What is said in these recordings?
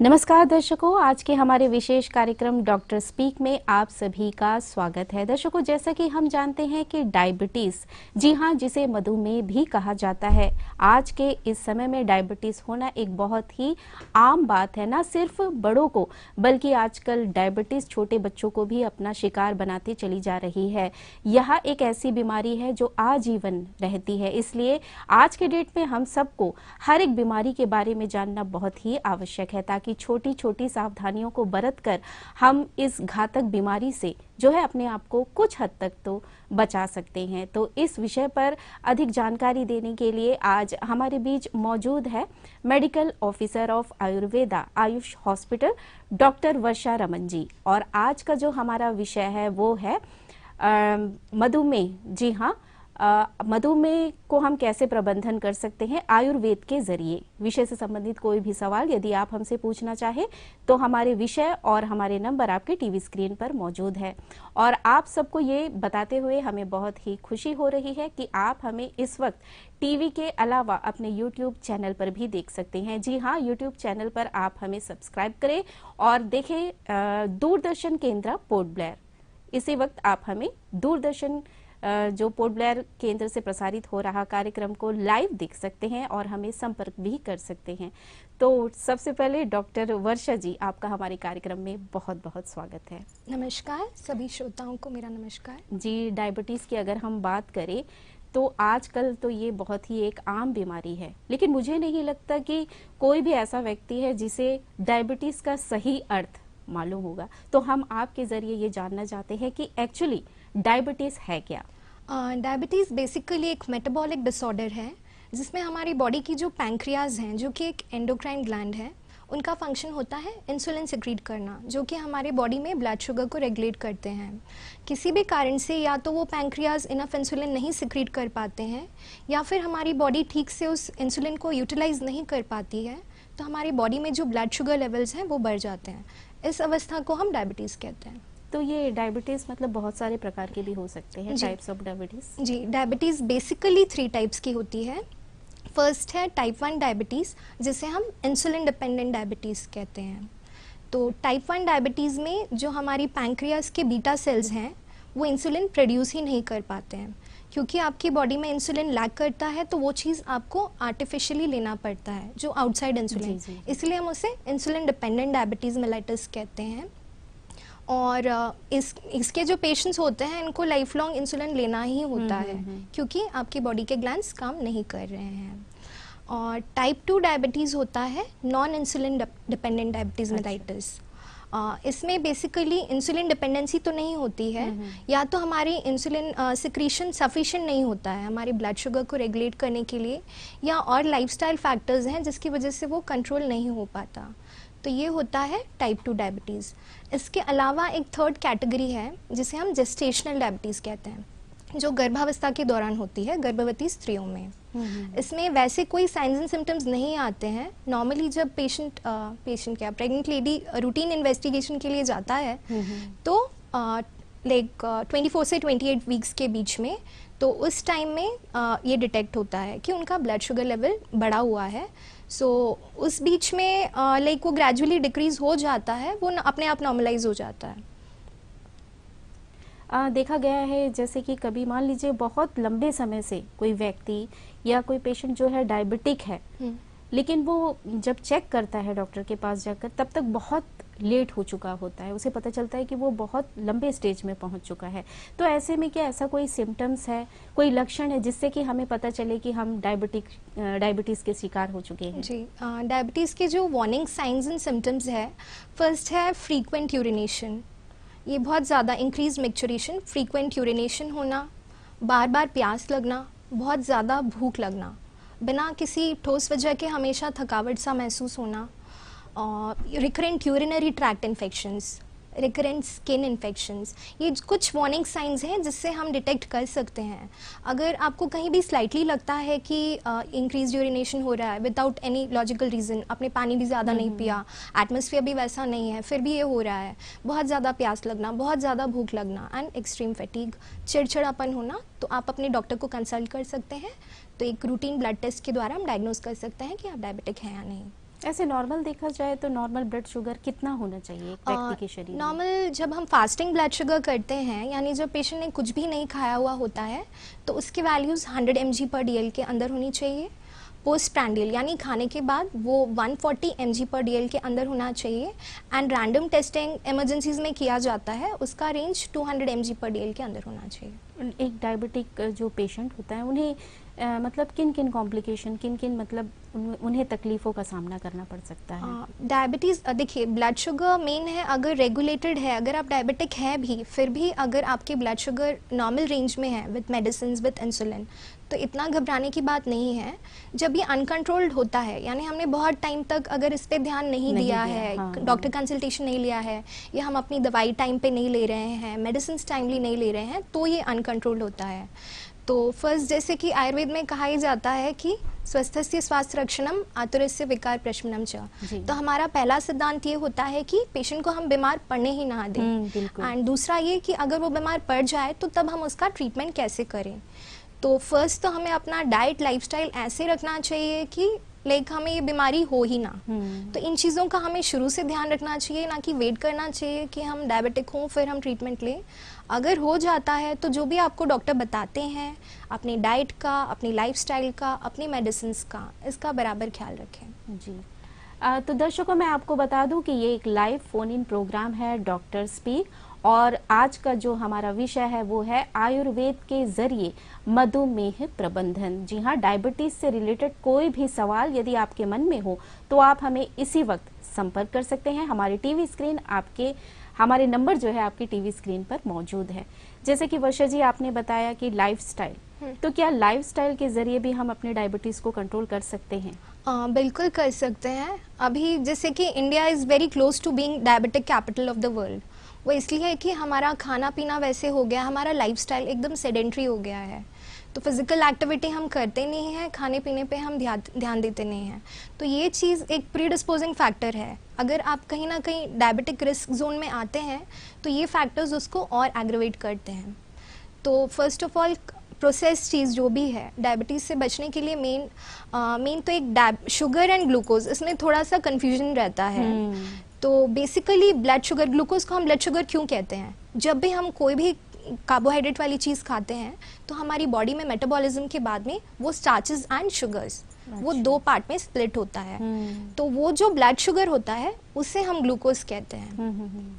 नमस्कार दर्शकों, आज के हमारे विशेष कार्यक्रम डॉक्टर स्पीक में आप सभी का स्वागत है। दर्शकों, जैसा कि हम जानते हैं कि डायबिटीज, जी हाँ, जिसे मधुमेह भी कहा जाता है, आज के इस समय में डायबिटीज होना एक बहुत ही आम बात है। ना सिर्फ बड़ों को बल्कि आजकल डायबिटीज छोटे बच्चों को भी अपना शिकार बनाती चली जा रही है। यह एक ऐसी बीमारी है जो आजीवन रहती है, इसलिए आज के डेट में हम सबको हर एक बीमारी के बारे में जानना बहुत ही आवश्यक है, ताकि छोटी छोटी सावधानियों को बरतकर हम इस घातक बीमारी से जो है अपने आप को कुछ हद तक तो बचा सकते हैं। तो इस विषय पर अधिक जानकारी देने के लिए आज हमारे बीच मौजूद है medical officer of Ayurveda AYUSH hospital doctor Varsha Raman ji. और आज का जो हमारा विषय है वो है मधुमेह। जी हाँ, मधुमेह को हम कैसे प्रबंधन कर सकते हैं आयुर्वेद के जरिए। विषय से संबंधित कोई भी सवाल यदि आप हमसे पूछना चाहें तो हमारे विषय और हमारे नंबर आपके टीवी स्क्रीन पर मौजूद है। और आप सबको ये बताते हुए हमें बहुत ही खुशी हो रही है कि आप हमें इस वक्त टीवी के अलावा अपने यूट्यूब चैनल पर भी देख सकते हैं। जी हाँ, यूट्यूब चैनल पर आप हमें सब्सक्राइब करें और देखें दूरदर्शन केंद्र पोर्ट ब्लेयर। इसी वक्त आप हमें दूरदर्शन जो पोर्ट ब्लेयर केंद्र से प्रसारित हो रहा कार्यक्रम को लाइव देख सकते हैं और हमें संपर्क भी कर सकते हैं। तो सबसे पहले डॉक्टर वर्षा जी, आपका हमारे कार्यक्रम में बहुत बहुत स्वागत है। नमस्कार सभी श्रोताओं को मेरा नमस्कार जी, डायबिटीज की अगर हम बात करें तो आजकल तो ये बहुत ही एक आम बीमारी है, लेकिन मुझे नहीं लगता कि कोई भी ऐसा व्यक्ति है जिसे डायबिटीज का सही अर्थ मालूम होगा। तो हम आपके जरिए ये जानना चाहते हैं कि एक्चुअली डायबिटीज है क्या? डायबिटीज़ बेसिकली एक मेटाबॉलिक डिसऑर्डर है जिसमें हमारी बॉडी की जो पैंक्रियाज हैं, जो कि एक एंडोक्राइन ग्लैंड है, उनका फंक्शन होता है इंसुलिन सिक्रीट करना, जो कि हमारे बॉडी में ब्लड शुगर को रेगुलेट करते हैं। किसी भी कारण से या तो वो पैंक्रियाज इनफ इंसुलिन नहीं सिक्रीट कर पाते हैं या फिर हमारी बॉडी ठीक से उस इंसुलिन को यूटिलाइज नहीं कर पाती है, तो हमारी बॉडी में जो ब्लड शुगर लेवल्स हैं वो बढ़ जाते हैं। इस अवस्था को हम डायबिटीज़ कहते हैं। तो ये डायबिटीज मतलब बहुत सारे प्रकार के भी हो सकते हैं, टाइप्स ऑफ डायबिटीज? जी, डायबिटीज़ बेसिकली 3 टाइप्स की होती है। फर्स्ट है टाइप 1 डायबिटीज़, जिसे हम इंसुलिन डिपेंडेंट डायबिटीज़ कहते हैं। तो टाइप 1 डायबिटीज़ में जो हमारी पैंक्रियाज के बीटा सेल्स हैं वो इंसुलिन प्रोड्यूस ही नहीं कर पाते हैं, क्योंकि आपकी बॉडी में इंसुलिन लैक करता है तो वो चीज़ आपको आर्टिफिशियली लेना पड़ता है, जो आउटसाइड इंसुलिन। इसलिए हम उसे इंसुलिन डिपेंडेंट डायबिटीज़ मेलाइटस कहते हैं। और इसके जो पेशेंट्स होते हैं इनको लाइफ लॉन्ग इंसुलिन लेना ही होता है, क्योंकि आपकी बॉडी के ग्लैंड्स काम नहीं कर रहे हैं। और टाइप 2 डायबिटीज़ होता है non insulin dependent diabetes mellitus. इसमें बेसिकली इंसुलिन डिपेंडेंसी तो नहीं होती है, या तो हमारी इंसुलिन सिक्रीशन सफिशिएंट नहीं होता है हमारे ब्लड शुगर को रेगुलेट करने के लिए, या और लाइफस्टाइल फैक्टर्स हैं जिसकी वजह से वो कंट्रोल नहीं हो पाता। तो ये होता है टाइप 2 डायबिटीज़। इसके अलावा एक थर्ड कैटेगरी है जिसे हम जेस्टेशनल डायबिटीज़ कहते हैं, जो गर्भावस्था के दौरान होती है गर्भवती स्त्रियों में। इसमें वैसे कोई साइंस एंड सिम्टम्स नहीं आते हैं। नॉर्मली जब पेशेंट क्या प्रेग्नेंट लेडी रूटीन इन्वेस्टिगेशन के लिए जाता है तो लाइक 24 से 28 वीक्स के बीच में, तो उस टाइम में ये डिटेक्ट होता है कि उनका ब्लड शुगर लेवल बढ़ा हुआ है। सो उस बीच में लाइक वो ग्रेजुअली डिक्रीज हो जाता है, वो अपने आप नॉर्मलाइज हो जाता है। देखा गया है जैसे कि कभी मान लीजिए बहुत लंबे समय से कोई व्यक्ति या कोई पेशेंट जो है डायबिटिक है, लेकिन वो जब चेक करता है डॉक्टर के पास जाकर तब तक बहुत लेट हो चुका होता है, उसे पता चलता है कि वो बहुत लंबे स्टेज में पहुंच चुका है। तो ऐसे में क्या ऐसा कोई सिम्टम्स है, कोई लक्षण है जिससे कि हमें पता चले कि हम डायबिटीज़ के शिकार हो चुके हैं? जी, डायबिटीज़ के जो वार्निंग साइंस एंड सिम्टम्स है, फर्स्ट है फ्रीक्वेंट यूरिनेशन। ये बहुत ज़्यादा इंक्रीज मैच्योरेशन, फ्रीक्वेंट यूरिनेशन होना, बार बार प्यास लगना, बहुत ज़्यादा भूख लगना, बिना किसी ठोस वजह के हमेशा थकावट सा महसूस होना, और recurrent urinary tract infections, recurrent skin infections, ये कुछ वार्निंग साइंस हैं जिससे हम डिटेक्ट कर सकते हैं। अगर आपको कहीं भी स्लाइटली लगता है कि इंक्रीज यूरिनेशन हो रहा है विदाउट एनी लॉजिकल रीज़न, आपने पानी भी ज़्यादा नहीं पिया, एटमॉस्फेयर भी वैसा नहीं है, फिर भी ये हो रहा है, बहुत ज़्यादा प्यास लगना, बहुत ज़्यादा भूख लगना एंड एक्सट्रीम फैटीग, चिड़चिड़ापन होना, तो आप अपने डॉक्टर को कंसल्ट कर सकते हैं। तो एक रूटीन ब्लड टेस्ट के द्वारा हम डायग्नोज कर सकते हैं कि आप डायबिटिक हैं या नहीं। ऐसे नॉर्मल देखा जाए तो नॉर्मल ब्लड शुगर कितना होना चाहिए एक व्यक्ति के शरीर में? नॉर्मल जब हम फास्टिंग ब्लड शुगर करते हैं, यानी जब पेशेंट ने कुछ भी नहीं खाया हुआ होता है, तो उसकी वैल्यूज़ 100 mg/dl के अंदर होनी चाहिए। पोस्ट प्रैंडियल यानी खाने के बाद वो 140 mg/dl के अंदर होना चाहिए। एंड रैंडम टेस्टिंग इमरजेंसीज में किया जाता है, उसका रेंज 200 mg/dl के अंदर होना चाहिए। एक डायबिटिक जो पेशेंट होता है उन्हें मतलब किन किन कॉम्प्लिकेशन, किन किन मतलब उन्हें तकलीफ़ों का सामना करना पड़ सकता है? डायबिटीज़ देखिए, ब्लड शुगर मेन है, अगर रेगुलेटेड है, अगर आप डायबिटिक है भी, फिर भी अगर आपके ब्लड शुगर नॉर्मल रेंज में है विद मेडिसिन विद इंसुलिन, तो इतना घबराने की बात नहीं है। जब ये अनकंट्रोल्ड होता है, यानी हमने बहुत टाइम तक अगर इस पर ध्यान नहीं दिया है, डॉक्टर कंसल्टेशन नहीं लिया है, या हम अपनी दवाई टाइम पे नहीं ले रहे हैं, मेडिसिन टाइमली नहीं ले रहे हैं, तो ये अनकंट्रोल्ड होता है। तो फर्स्ट, जैसे कि आयुर्वेद में कहा ही जाता है कि स्वस्थस्य स्वास्थ्य रक्षणम आतुरस्य विकार प्रशमनम च। तो हमारा पहला सिद्धांत ये होता है कि पेशेंट को हम बीमार पड़ने ही ना दें। एंड दूसरा ये कि अगर वो बीमार पड़ जाए तो तब हम उसका ट्रीटमेंट कैसे करें। तो फर्स्ट तो हमें अपना डाइट लाइफस्टाइल ऐसे रखना चाहिए कि लाइक हमें ये बीमारी हो ही ना। तो इन चीज़ों का हमें शुरू से ध्यान रखना चाहिए, ना कि वेट करना चाहिए कि हम डायबिटिक हों फिर हम ट्रीटमेंट लें। अगर हो जाता है तो जो भी आपको डॉक्टर बताते हैं, अपनी डाइट का, अपनी लाइफस्टाइल का, अपनी मेडिसिन का, इसका बराबर ख्याल रखें। जी। तो दर्शकों, मैं आपको बता दूं कि ये एक लाइव फोन इन प्रोग्राम है डॉक्टर स्पीक, और आज का जो हमारा विषय है वो है आयुर्वेद के जरिए मधुमेह प्रबंधन। जी हाँ, डायबिटीज से रिलेटेड कोई भी सवाल यदि आपके मन में हो तो आप हमें इसी वक्त संपर्क कर सकते हैं। हमारी टीवी स्क्रीन हमारे नंबर जो है आपकी टीवी स्क्रीन पर मौजूद है। जैसे कि वर्षा जी आपने बताया कि लाइफस्टाइल, तो क्या लाइफस्टाइल के जरिए भी हम अपने डायबिटीज को कंट्रोल कर सकते हैं? बिल्कुल कर सकते हैं। अभी जैसे कि India is very close to being diabetic capital of the world, वो इसलिए है कि हमारा खाना पीना वैसे हो गया, हमारा लाइफस्टाइल एकदम सेडेंट्री हो गया है। तो फिजिकल एक्टिविटी हम करते नहीं हैं, खाने पीने पे हम ध्यान देते नहीं हैं। तो ये चीज़ एक प्रीडिस्पोजिंग फैक्टर है। अगर आप कहीं ना कहीं डायबिटिक रिस्क जोन में आते हैं तो ये फैक्टर्स उसको और एग्रेवेट करते हैं। तो फर्स्ट ऑफ ऑल, प्रोसेस चीज़ जो भी है, डायबिटीज़ से बचने के लिए मेन तो एक शुगर एंड ग्लूकोज, इसमें थोड़ा सा कन्फ्यूजन रहता है। तो बेसिकली ब्लड शुगर, ग्लूकोज को हम ब्लड शुगर क्यों कहते हैं? जब भी हम कोई भी कार्बोहाइड्रेट वाली चीज़ खाते हैं तो हमारी बॉडी में मेटाबॉलिज्म के बाद में वो स्टार्चेस एंड शुगर्स, वो दो पार्ट में स्प्लिट होता है। तो वो जो ब्लड शुगर होता है उसे हम ग्लूकोज कहते हैं।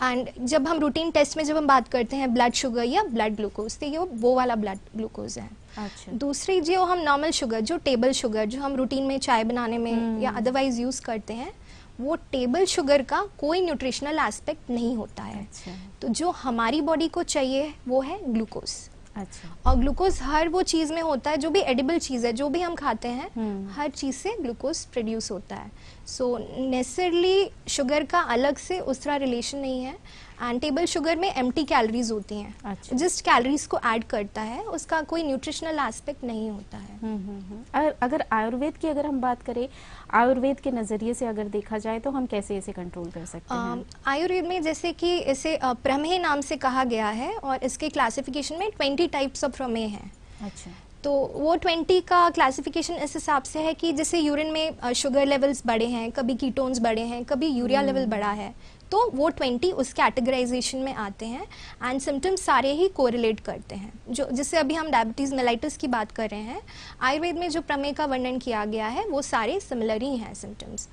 एंड जब हम रूटीन टेस्ट में जब हम बात करते हैं ब्लड शुगर या ब्लड ग्लूकोज, तो ये वो वाला ब्लड ग्लूकोज है। अच्छा। दूसरी जो हम नॉर्मल शुगर, जो टेबल शुगर, जो हम रूटीन में चाय बनाने में या अदरवाइज यूज़ करते हैं, वो टेबल शुगर का कोई न्यूट्रिशनल एस्पेक्ट नहीं होता है। अच्छा। तो जो हमारी बॉडी को चाहिए वो है ग्लूकोज। अच्छा। और ग्लूकोज हर वो चीज़ में होता है, जो भी एडिबल चीज़ है, जो भी हम खाते हैं, हर चीज़ से ग्लूकोज प्रोड्यूस होता है। सो नेसेसरली शुगर का अलग से उस तरह रिलेशन नहीं है। एंड टेबल शुगर में एम्प्टी कैलोरीज होती हैं। अच्छा। जस्ट कैलोरीज को ऐड करता है, उसका कोई न्यूट्रिशनल एस्पेक्ट नहीं होता है। अगर आयुर्वेद की अगर हम बात करें, आयुर्वेद के नज़रिए से अगर देखा जाए तो हम कैसे इसे कंट्रोल कर सकते हैं? आयुर्वेद में जैसे कि इसे प्रमेह नाम से कहा गया है, और इसके क्लासिफिकेशन में 20 टाइप्स ऑफ प्रमेह हैं। अच्छा। तो वो 20 का क्लासिफिकेशन इस हिसाब से है कि जैसे यूरिन में शुगर लेवल्स बढ़े हैं, कभी कीटोन्स बढ़े हैं, कभी यूरिया लेवल बढ़ा है, तो वो 20 उस कैटेगराइजेशन में आते हैं। एंड सिम्टम्स सारे ही कोरिलेट करते हैं। जो जिससे अभी हम डायबिटीज़ मेलाइटिस की बात कर रहे हैं, आयुर्वेद में जो प्रमेय का वर्णन किया गया है वो सारे सिमिलर ही हैं सिम्टम्स।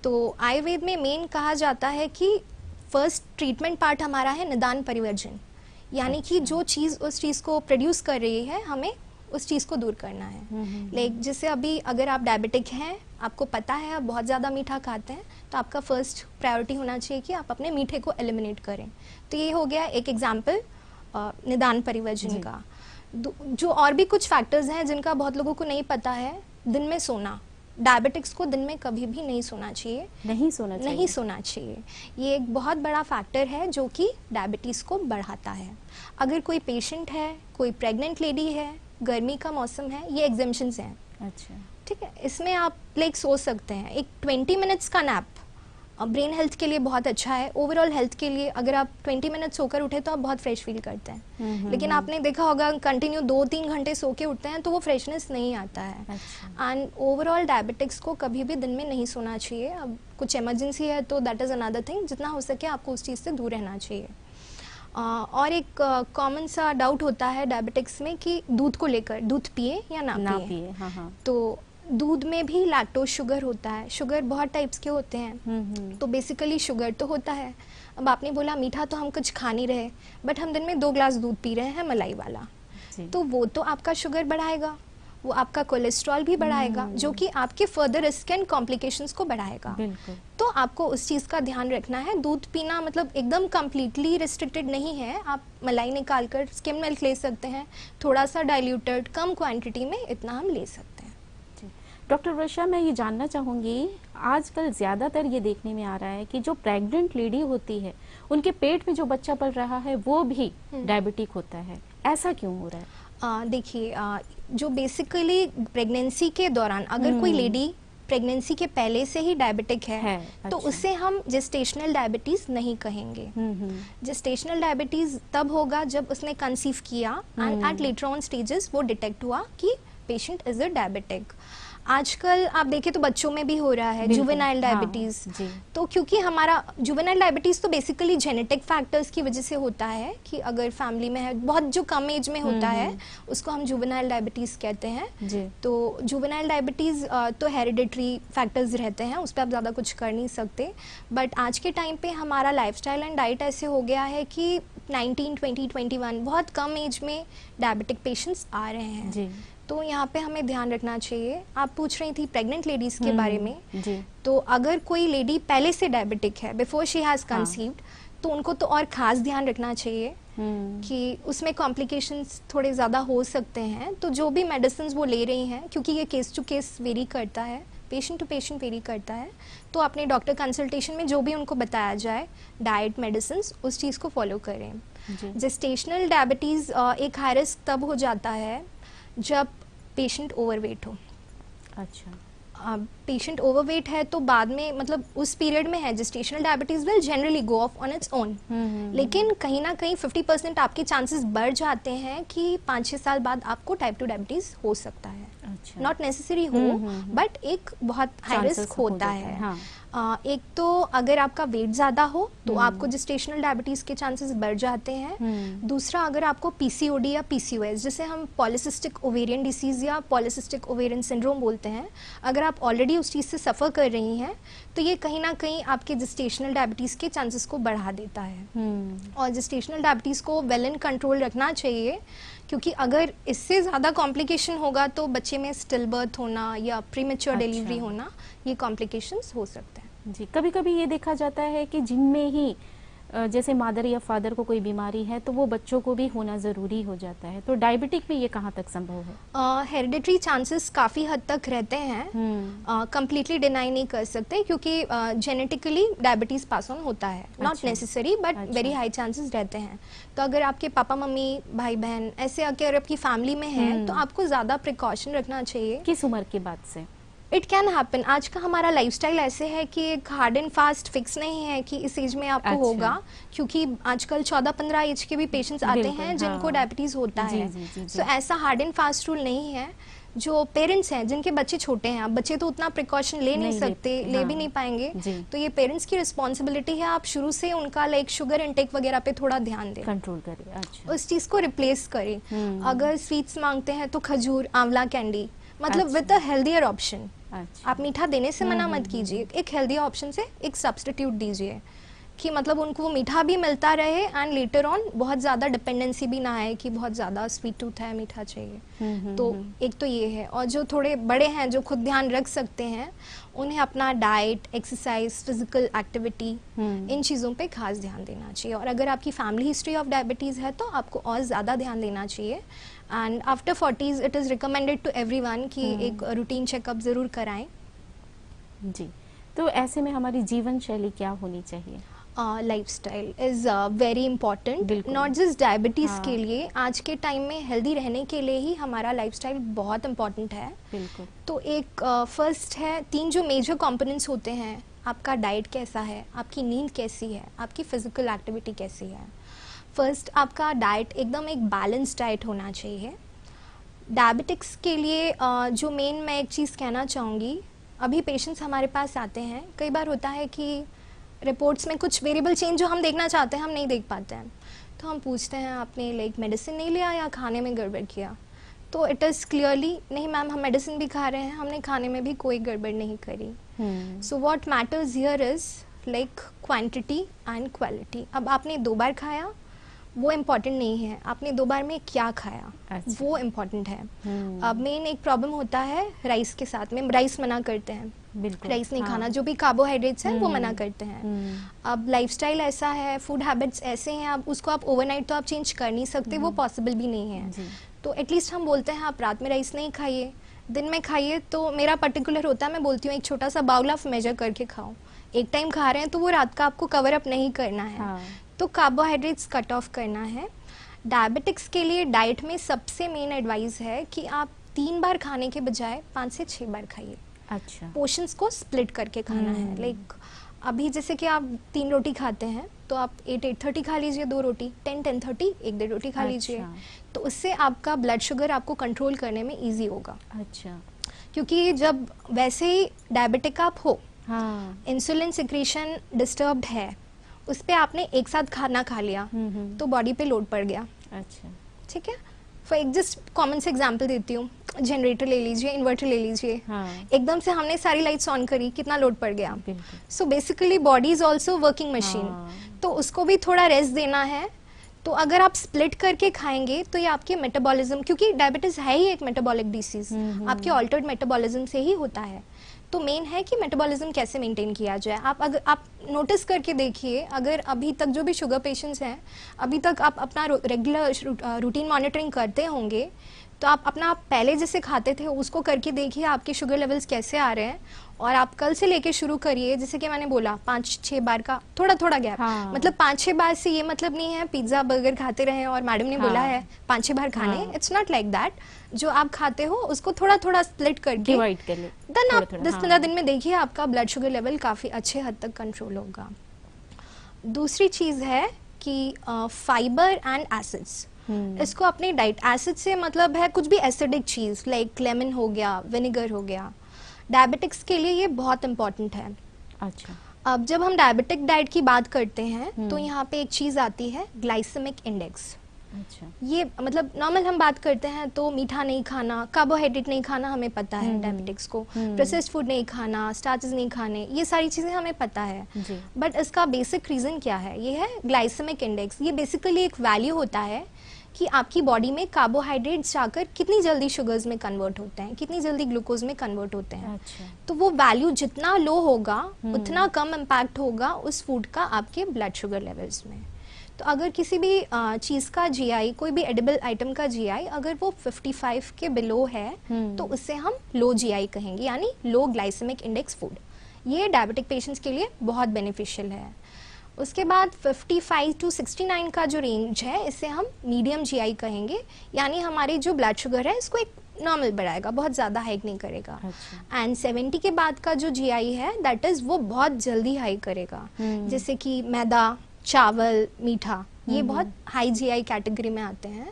तो आयुर्वेद में मेन कहा जाता है कि फर्स्ट ट्रीटमेंट पार्ट हमारा है निदान परिवर्जन, यानी कि जो चीज़ उस चीज़ को प्रोड्यूस कर रही है, हमें उस चीज़ को दूर करना है। लाइक जैसे अभी अगर आप डायबिटिक हैं, आपको पता है आप बहुत ज़्यादा मीठा खाते हैं, तो आपका फर्स्ट प्रायोरिटी होना चाहिए कि आप अपने मीठे को एलिमिनेट करें। तो ये हो गया एक एग्जाम्पल निदान परिवर्जन का। जो और भी कुछ फैक्टर्स हैं जिनका बहुत लोगों को नहीं पता है, दिन में सोना। डायबिटिक्स को दिन में कभी भी नहीं सोना चाहिए। नहीं सोना चाहिए। ये एक बहुत बड़ा फैक्टर है जो कि डायबिटीज़ को बढ़ाता है। अगर कोई पेशेंट है, कोई प्रेग्नेंट लेडी है, गर्मी का मौसम है, ये एग्जेम्पशंस हैं। अच्छा। ठीक है, इसमें आप लाइक सो सकते हैं। एक 20 मिनट्स का नैप ब्रेन हेल्थ के लिए बहुत अच्छा है, ओवरऑल हेल्थ के लिए। अगर आप 20 मिनट सोकर उठे तो आप बहुत फ्रेश फील करते हैं, लेकिन आपने देखा होगा कंटिन्यू 2-3 घंटे सो के उठते हैं तो वो फ्रेशनेस नहीं आता है। एंड ओवरऑल डायबिटिक्स को कभी भी दिन में नहीं सोना चाहिए। अब कुछ इमरजेंसी है तो दैट इज़ अनदर थिंग, जितना हो सके आपको उस चीज़ से दूर रहना चाहिए। और एक कॉमन सा डाउट होता है डायबिटिक्स में कि दूध को लेकर, दूध पिए या ना पिए। हाँ। तो दूध में भी लैक्टोज शुगर होता है। शुगर बहुत टाइप्स के होते हैं, तो बेसिकली शुगर तो होता है। अब आपने बोला मीठा तो हम कुछ खा नहीं रहे, बट हम दिन में 2 ग्लास दूध पी रहे हैं मलाई वाला, तो वो तो आपका शुगर बढ़ाएगा, वो आपका कोलेस्ट्रॉल भी बढ़ाएगा, जो कि आपके फर्दर रिस्क एंड कॉम्प्लिकेशंस को बढ़ाएगा। तो आपको उस चीज़ का ध्यान रखना है। दूध पीना मतलब एकदम कम्प्लीटली रिस्ट्रिक्टेड नहीं है, आप मलाई निकाल कर स्किम मिल्क ले सकते हैं, थोड़ा सा डाइल्यूटेड कम क्वांटिटी में, इतना हम ले सकते हैं। डॉक्टर वर्षा, मैं ये जानना चाहूँगी, आजकल ज़्यादातर ये देखने में आ रहा है कि जो प्रेग्नेंट लेडी होती है उनके पेट में जो बच्चा पल रहा है वो भी डायबिटिक होता है, ऐसा क्यों हो रहा है? देखिए, जो बेसिकली प्रेगनेंसी के दौरान अगर कोई लेडी प्रेगनेंसी के पहले से ही डायबिटिक है तो उसे हम जेस्टेशनल डायबिटीज नहीं कहेंगे। जेस्टेशनल डायबिटीज तब होगा जब उसने कंसीव किया and at later on stages वो डिटेक्ट हुआ कि पेशेंट इज अ डायबिटिक। आजकल आप देखें तो बच्चों में भी हो रहा है जुवेनाइल डायबिटीज। तो क्योंकि हमारा जुवेनाइल डायबिटीज तो बेसिकली जेनेटिक फैक्टर्स की वजह से होता है कि अगर फैमिली में है, बहुत जो कम एज में होता है उसको हम जुवेनाइल डायबिटीज कहते हैं। तो जुवेनाइल डायबिटीज तो हेरिडिटरी फैक्टर्स रहते हैं, उस पर आप ज़्यादा कुछ कर नहीं सकते। बट आज के टाइम पे हमारा लाइफस्टाइल एंड डाइट ऐसे हो गया है कि 19, 20, 21 बहुत कम एज में डायबिटिक पेशेंट्स आ रहे हैं। तो यहाँ पे हमें ध्यान रखना चाहिए। आप पूछ रही थी प्रेग्नेंट लेडीज के बारे में, तो अगर कोई लेडी पहले से डायबिटिक है, बिफोर शी हैज कंसीव्ड, तो उनको तो और खास ध्यान रखना चाहिए कि उसमें कॉम्प्लिकेशंस थोड़े ज़्यादा हो सकते हैं। तो जो भी मेडिसिन वो ले रही हैं, क्योंकि ये केस टू केस वेरी करता है, पेशेंट टू पेशेंट वेरी करता है, तो अपने डॉक्टर कंसल्टेशन में जो भी उनको बताया जाए, डाइट, मेडिसिन, उस चीज़ को फॉलो करें। जेस्टेशनल डायबिटीज़ एक हाई रिस्क तब हो जाता है जब पेशेंट ओवरवेट हो। अच्छा, पेशेंट ओवरवेट है तो बाद में मतलब उस पीरियड में है gestational diabetes will generally go of on its own, लेकिन कहीं ना कहीं 50% आपके चांसेस बढ़ जाते हैं कि 5-6 साल बाद आपको टाइप 2 डायबिटीज हो सकता है। नॉट नेसेसरी हो, बट एक बहुत हाई रिस्क होता है। एक तो अगर आपका वेट ज़्यादा हो तो आपको जेस्टेशनल डायबिटीज़ के चांसेस बढ़ जाते हैं। दूसरा, अगर आपको पीसीओडी या पीसीओएस, जिसे हम पॉलिसिस्टिक ओवेरियन डिसीज़ या पॉलिसिस्टिक ओवेरियन सिंड्रोम बोलते हैं, अगर आप ऑलरेडी उस चीज़ से सफ़र कर रही हैं तो ये कहीं ना कहीं आपके जेस्टेशनल डायबिटीज़ के चांसेस को बढ़ा देता है। और जेस्टेशनल डायबिटीज़ को वेल इन कंट्रोल रखना चाहिए, क्योंकि अगर इससे ज़्यादा कॉम्प्लिकेशन होगा तो बच्चे में स्टिल बर्थ होना या प्रीमेच्योर डिलीवरी होना, ये कॉम्प्लिकेशंस हो सकते हैं। जी, कभी कभी ये देखा जाता है कि जिनमें ही जैसे मादर या फादर को कोई बीमारी है तो वो बच्चों को भी होना ज़रूरी हो जाता है, तो डायबिटिक में ये कहाँ तक संभव है? हेरिडिटरी चांसेस काफ़ी हद तक रहते हैं, कंप्लीटली डिनाई नहीं कर सकते, क्योंकि जेनेटिकली डायबिटीज़ पास ऑन होता है। Not necessary, but very high chances रहते हैं। तो अगर आपके पापा मम्मी भाई बहन ऐसे अगर आपकी फैमिली में है तो आपको ज़्यादा प्रिकॉशन रखना चाहिए। किस उम्र के बाद से? It can happen. आज का हमारा लाइफस्टाइल ऐसे है कि एक हार्ड एंड फास्ट फिक्स नहीं है कि इस एज में आपको होगा, क्योंकि आजकल 14-15 एज के भी पेशेंट्स आते हैं जिनको डायबिटीज होता है। सो ऐसा हार्ड एंड फास्ट रूल नहीं है। जो पेरेंट्स हैं जिनके बच्चे छोटे हैं, अब बच्चे तो उतना प्रिकॉशन ले नहीं सकते, ले भी नहीं पाएंगे, तो ये पेरेंट्स की रिस्पॉन्सिबिलिटी है आप शुरू से उनका लाइक शुगर इंटेक वगैरह पे थोड़ा ध्यान दें, कंट्रोल करें। अच्छा, उस चीज़ को रिप्लेस करें। अगर स्वीट्स मांगते हैं तो खजूर, आंवला कैंडी, मतलब विद अ हेल्दियर ऑप्शन। आप मीठा देने से मना मत कीजिए, एक हेल्दी ऑप्शन से एक सब्स्टिट्यूट दीजिए कि मतलब उनको वो मीठा भी मिलता रहे एंड लेटर ऑन बहुत ज़्यादा डिपेंडेंसी भी ना आए कि बहुत ज़्यादा स्वीट टूथ है, मीठा चाहिए। तो एक तो ये है। और जो थोड़े बड़े हैं जो खुद ध्यान रख सकते हैं, उन्हें अपना डाइट, एक्सरसाइज, फिजिकल एक्टिविटी, इन चीज़ों पे खास ध्यान देना चाहिए। और अगर आपकी फैमिली हिस्ट्री ऑफ डायबिटीज़ है तो आपको और ज़्यादा ध्यान देना चाहिए। And after 40s it is recommended to everyone कि एक रूटीन चेकअप ज़रूर कराएं। जी, तो ऐसे में हमारी जीवन शैली क्या होनी चाहिए? Lifestyle is very important, not just diabetes के लिए। आज के टाइम में हेल्दी रहने के लिए ही हमारा लाइफस्टाइल बहुत इम्पॉर्टेंट है। बिल्कुल। तो एक फर्स्ट है, 3 जो मेजर कंपोनेंट्स होते हैं आपका डाइट कैसा है, आपकी नींद कैसी है, आपकी फिजिकल एक्टिविटी कैसी है। फर्स्ट, आपका डाइट एकदम एक बैलेंस डाइट होना चाहिए। डायबिटिक्स के लिए जो मेन मैं एक चीज़ कहना चाहूँगी, अभी पेशेंट्स हमारे पास आते हैं, कई बार होता है कि रिपोर्ट्स में कुछ वेरिएबल चेंज जो हम देखना चाहते हैं हम नहीं देख पाते हैं, तो हम पूछते हैं आपने लाइक मेडिसिन नहीं लिया या खाने में गड़बड़ किया, तो इट इज़ क्लियरली नहीं मैम, हम मेडिसिन भी खा रहे हैं, हमने खाने में भी कोई गड़बड़ नहीं करी। So what matters here is like quantity and quality. अब आपने 2 बार खाया वो इम्पॉर्टेंट नहीं है, आपने 2 बार में क्या खाया, अच्छा। वो इम्पॉर्टेंट है। अब मेन एक प्रॉब्लम होता है राइस के साथ में, राइस मना करते हैं, बिल्कुल राइस नहीं हाँ। खाना, जो भी कार्बोहाइड्रेट्स हैं वो मना करते हैं। अब लाइफस्टाइल ऐसा है, फूड हैबिट्स ऐसे हैं, अब उसको आप ओवरनाइट तो आप चेंज कर नहीं सकते, वो पॉसिबल भी नहीं है। जी। तो एटलीस्ट हम बोलते हैं आप रात में राइस नहीं खाइए, दिन में खाइए। तो मेरा पर्टिकुलर होता है, मैं बोलती हूँ एक छोटा सा बाउल ऑफ मेजर करके खाओ, एक टाइम खा रहे हैं तो वो रात का आपको कवर अप नहीं करना है। हाँ। तो कार्बोहाइड्रेट्स कट ऑफ करना है। डायबिटिक्स के लिए डाइट में सबसे मेन एडवाइस है कि आप 3 बार खाने के बजाय 5 से 6 बार खाइए। अच्छा। पोर्शंस को स्प्लिट करके खाना है। लाइक अभी जैसे कि आप 3 रोटी खाते हैं तो आप 8-8:30 खा लीजिए 2 रोटी, 10-10:30 1-1.5 रोटी खा लीजिए। अच्छा। तो उससे आपका ब्लड शुगर आपको कंट्रोल करने में इजी होगा। अच्छा। क्योंकि जब वैसे ही डायबिटिक आप हो, हाँ। इंसुलिन सिक्रीशन डिस्टर्ब्ड है, उस पे आपने एक साथ खाना खा लिया तो बॉडी पे लोड पड़ गया। अच्छा। ठीक है, फॉर एक जस्ट कॉमन से एग्जांपल देती हूँ, जनरेटर ले लीजिए, इन्वर्टर ले लीजिए। हाँ। एकदम से हमने सारी लाइट्स ऑन करी, कितना लोड पड़ गया। बिल्कुल। So basically body is also working machine, हाँ। तो उसको भी थोड़ा रेस्ट देना है। तो अगर आप स्प्लिट करके खाएंगे तो ये आपके मेटाबॉलिज्म, क्योंकि डायबिटीज है ही एक मेटाबॉलिक डिसीज, आपके ऑल्टर्ड मेटाबॉलिज्म से ही होता है। तो मेन है कि मेटाबॉलिज्म कैसे मेंटेन किया जाए। आप नोटिस करके देखिए, अगर अभी तक जो भी शुगर पेशेंट्स हैं, अभी तक आप अपना रेगुलर रूटीन मॉनिटरिंग करते होंगे, तो आप अपना पहले जैसे खाते थे उसको करके देखिए आपके शुगर लेवल्स कैसे आ रहे हैं। और आप कल से लेके शुरू करिए, जैसे कि मैंने बोला 5-6 बार का थोड़ा थोड़ा गैप। हाँ। मतलब 5-6 बार से ये मतलब नहीं है पिज्जा बर्गर खाते रहे और मैडम ने बोला है 5-6 बार खाने, इट्स नॉट लाइक दैट। जो आप खाते हो उसको थोड़ा थोड़ा स्प्लिट करके डिवाइड कर ले, देन आप थोड़ा-थोड़ा, 10-15 दिन में देखिए आपका ब्लड शुगर लेवल काफ़ी अच्छे हद तक कंट्रोल होगा। दूसरी चीज़ है कि फाइबर एंड एसिड्स, इसको अपनी डाइट, एसिड से मतलब है कुछ भी एसिडिक चीज़ लाइक लेमन हो गया, विनेगर हो गया। डायबिटिक्स के लिए ये बहुत इंपॉर्टेंट है। अच्छा। अब जब हम डायबिटिक डाइट की बात करते हैं तो यहाँ पे एक चीज़ आती है ग्लाइसेमिक इंडेक्स। अच्छा। ये मतलब नॉर्मल हम बात करते हैं तो मीठा नहीं खाना, कार्बोहाइड्रेट नहीं खाना हमें पता है डायबिटिक्स को, प्रोसेस्ड फूड नहीं खाना, स्टार्चेस नहीं खाने, ये सारी चीज़ें हमें पता है। जी। बट इसका बेसिक रीज़न क्या है? ये है ग्लाइसेमिक इंडेक्स। ये बेसिकली एक वैल्यू होता है कि आपकी बॉडी में कार्बोहाइड्रेट्स जाकर कितनी जल्दी शुगर्स में कन्वर्ट होते हैं, कितनी जल्दी ग्लूकोज में कन्वर्ट होते हैं। अच्छा। तो वो वैल्यू जितना लो होगा उतना कम इम्पैक्ट होगा उस फूड का आपके ब्लड शुगर लेवल्स में। तो अगर किसी भी चीज़ का जीआई, कोई भी एडिबल आइटम का जीआई अगर वो 55 के बिलो है तो उससे हम लो जीआई कहेंगे, यानी लो ग्लाइसेमिक इंडेक्स फूड। ये डायबिटिक पेशेंट्स के लिए बहुत बेनिफिशियल है। उसके बाद 55 to 69 का जो रेंज है इसे हम मीडियम जीआई कहेंगे, यानी हमारी जो ब्लड शुगर है इसको एक नॉर्मल बढ़ाएगा, बहुत ज़्यादा हाइक नहीं करेगा। अच्छा। एंड 70 के बाद का जो जीआई है दैट इज़ वो बहुत जल्दी हाइक करेगा। जैसे कि मैदा, चावल, मीठा, ये बहुत हाई जीआई कैटेगरी में आते हैं।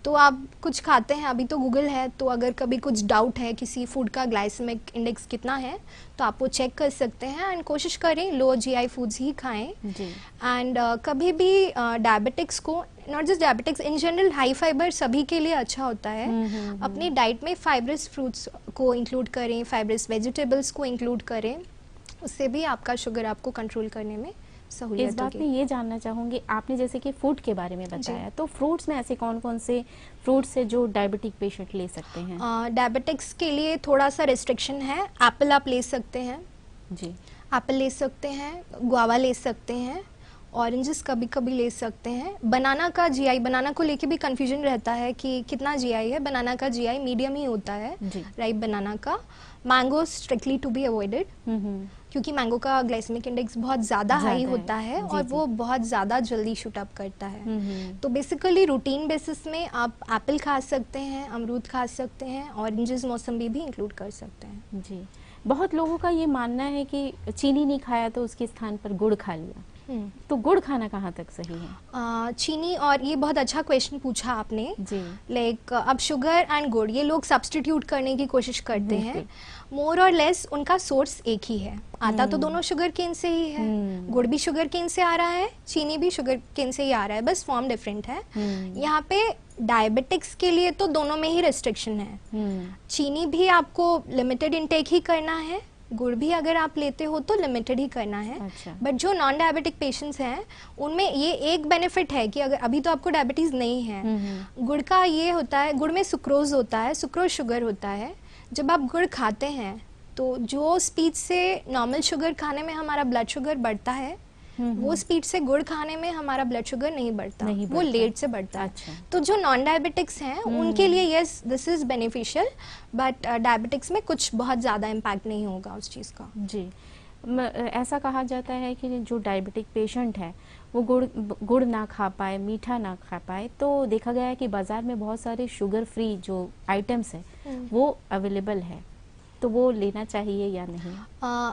तो आप कुछ खाते हैं, अभी तो गूगल है, तो अगर कभी कुछ डाउट है किसी फूड का ग्लाइसेमिक इंडेक्स कितना है तो आप वो चेक कर सकते हैं एंड कोशिश करें लो जीआई फूड्स ही खाएं। जी। एंड कभी भी डायबिटिक्स को, not just diabetics, in general high fibre सभी के लिए अच्छा होता है। अपनी डाइट में फाइब्रस फ्रूट्स को इंक्लूड करें, फाइब्रस वेजिटेबल्स को इंक्लूड करें, उससे भी आपका शुगर आपको कंट्रोल करने में सहूलियत इस बात में होगी। ये जानना चाहूंगी, आपने जैसे कि फूड के बारे में बताया, तो फ्रूट्स में ऐसे कौन कौन से फ्रूट्स है जो डायबिटिक पेशेंट ले सकते हैं? डायबिटिक्स के लिए थोड़ा सा रिस्ट्रिक्शन है। एप्पल आप ले सकते हैं, जी। एप्पल ले सकते हैं, गुआवा ले सकते हैं, ऑरेंजेस कभी कभी ले सकते हैं। बनाना का जीआई, बनाना को लेके भी कंफ्यूजन रहता है कि कितना जीआई है। बनाना का जीआई मीडियम ही होता है, राइप बनाना का। Mango strictly to be avoided, क्योंकि मैंगो का ग्लाइसेमिक इंडेक्स बहुत ज़्यादा हाई होता है और वो बहुत ज़्यादा जल्दी शूट अप करता है। तो बेसिकली रूटीन बेसिस में आप एप्पल खा सकते हैं, अमरूद खा सकते हैं, ऑरेंजेस, मौसम्बी भी इंक्लूड कर सकते हैं। जी। बहुत लोगों का ये मानना है कि चीनी नहीं खाया तो उसके स्थान पर गुड़ खा लिया, तो गुड़ खाना कहाँ तक सही है? चीनी, और ये बहुत अच्छा क्वेश्चन पूछा आपने जी। लाइक अब शुगर एंड गुड़ ये लोग सब्स्टिट्यूट करने की कोशिश करते हैं, मोर और लेस उनका सोर्स एक ही है, आता तो दोनों शुगर केन से ही है, गुड़ भी शुगर केन से आ रहा है, चीनी भी शुगर केन से ही आ रहा है, बस फॉर्म डिफरेंट है। यहाँ पे डायबिटिक्स के लिए तो दोनों में ही रेस्ट्रिक्शन है, चीनी भी आपको लिमिटेड इनटेक ही करना है, गुड़ भी अगर आप लेते हो तो लिमिटेड ही करना है। बट जो नॉन डायबिटिक पेशेंट्स हैं उनमें ये एक बेनिफिट है कि अगर अभी तो आपको डायबिटीज नहीं है, गुड़ का ये होता है, गुड़ में सुक्रोज होता है, सुक्रोज शुगर होता है, जब आप गुड़ खाते हैं तो जो स्पीड से नॉर्मल शुगर खाने में हमारा ब्लड शुगर बढ़ता है, वो स्पीड से गुड़ खाने में हमारा ब्लड शुगर नहीं बढ़ता, वो लेट से बढ़ता है। तो जो नॉन डायबिटिक्स हैं उनके लिए yes this is beneficial, but diabetics में कुछ बहुत ज़्यादा इम्पैक्ट नहीं होगा उस चीज़ का। जी, ऐसा कहा जाता है कि जो डायबिटिक पेशेंट है वो गुड़ ना खा पाए, मीठा ना खा पाए, तो देखा गया है कि बाजार में बहुत सारे शुगर फ्री जो आइटम्स हैं वो अवेलेबल है, तो वो लेना चाहिए या नहीं?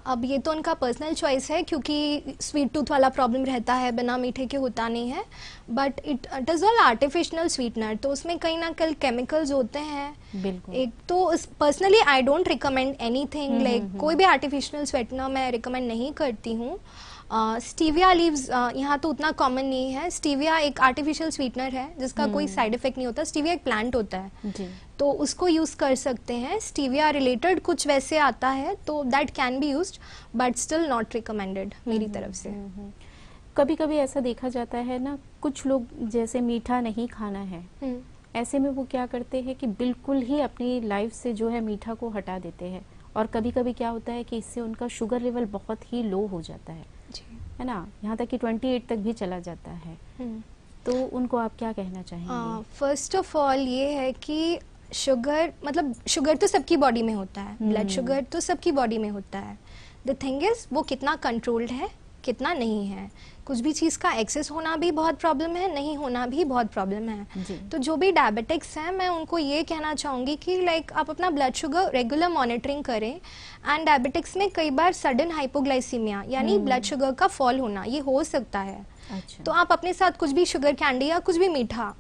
अब ये तो उनका पर्सनल चॉइस है, क्योंकि स्वीट टूथ वाला प्रॉब्लम रहता है, बिना मीठे के होता नहीं है, but it is all artificial sweetener, तो उसमें कहीं ना कहीं केमिकल्स होते हैं। बिल्कुल। एक तो personally I don't recommend anything like कोई भी आर्टिफिशियल स्वीटनर मैं रिकमेंड नहीं करती हूँ। स्टीविया लीव्स यहाँ तो उतना कॉमन नहीं है, स्टीविया एक आर्टिफिशियल स्वीटनर है जिसका कोई साइड इफेक्ट नहीं होता, स्टीविया एक प्लांट होता है जी। तो उसको यूज़ कर सकते हैं, स्टीविया रिलेटेड कुछ वैसे आता है तो that can be used, but still not recommended मेरी तरफ से। कभी कभी ऐसा देखा जाता है ना, कुछ लोग जैसे मीठा नहीं खाना है, ऐसे में वो क्या करते हैं कि बिल्कुल ही अपनी लाइफ से जो है मीठा को हटा देते हैं, और कभी कभी क्या होता है कि इससे उनका शुगर लेवल बहुत ही लो हो जाता है है ना, यहाँ तक कि 28 तक भी चला जाता है, तो उनको आप क्या कहना चाहेंगे? फर्स्ट ऑफ ऑल ये है कि शुगर मतलब शुगर तो सबकी बॉडी में होता है, ब्लड शुगर तो सबकी बॉडी में होता है, द थिंग इज वो कितना कंट्रोल्ड है कितना नहीं है। कुछ भी चीज़ का एक्सेस होना भी बहुत प्रॉब्लम है, नहीं होना भी बहुत प्रॉब्लम है। तो जो भी डायबिटिक्स हैं मैं उनको ये कहना चाहूँगी कि लाइक आप अपना ब्लड शुगर रेगुलर मॉनिटरिंग करें, एंड डायबिटिक्स में कई बार सडन हाइपोग्लाइसीमिया यानी ब्लड शुगर का फॉल होना ये हो सकता है। अच्छा। तो आप अपने साथ कुछ भी शुगर कैंडी या कुछ भी मीठा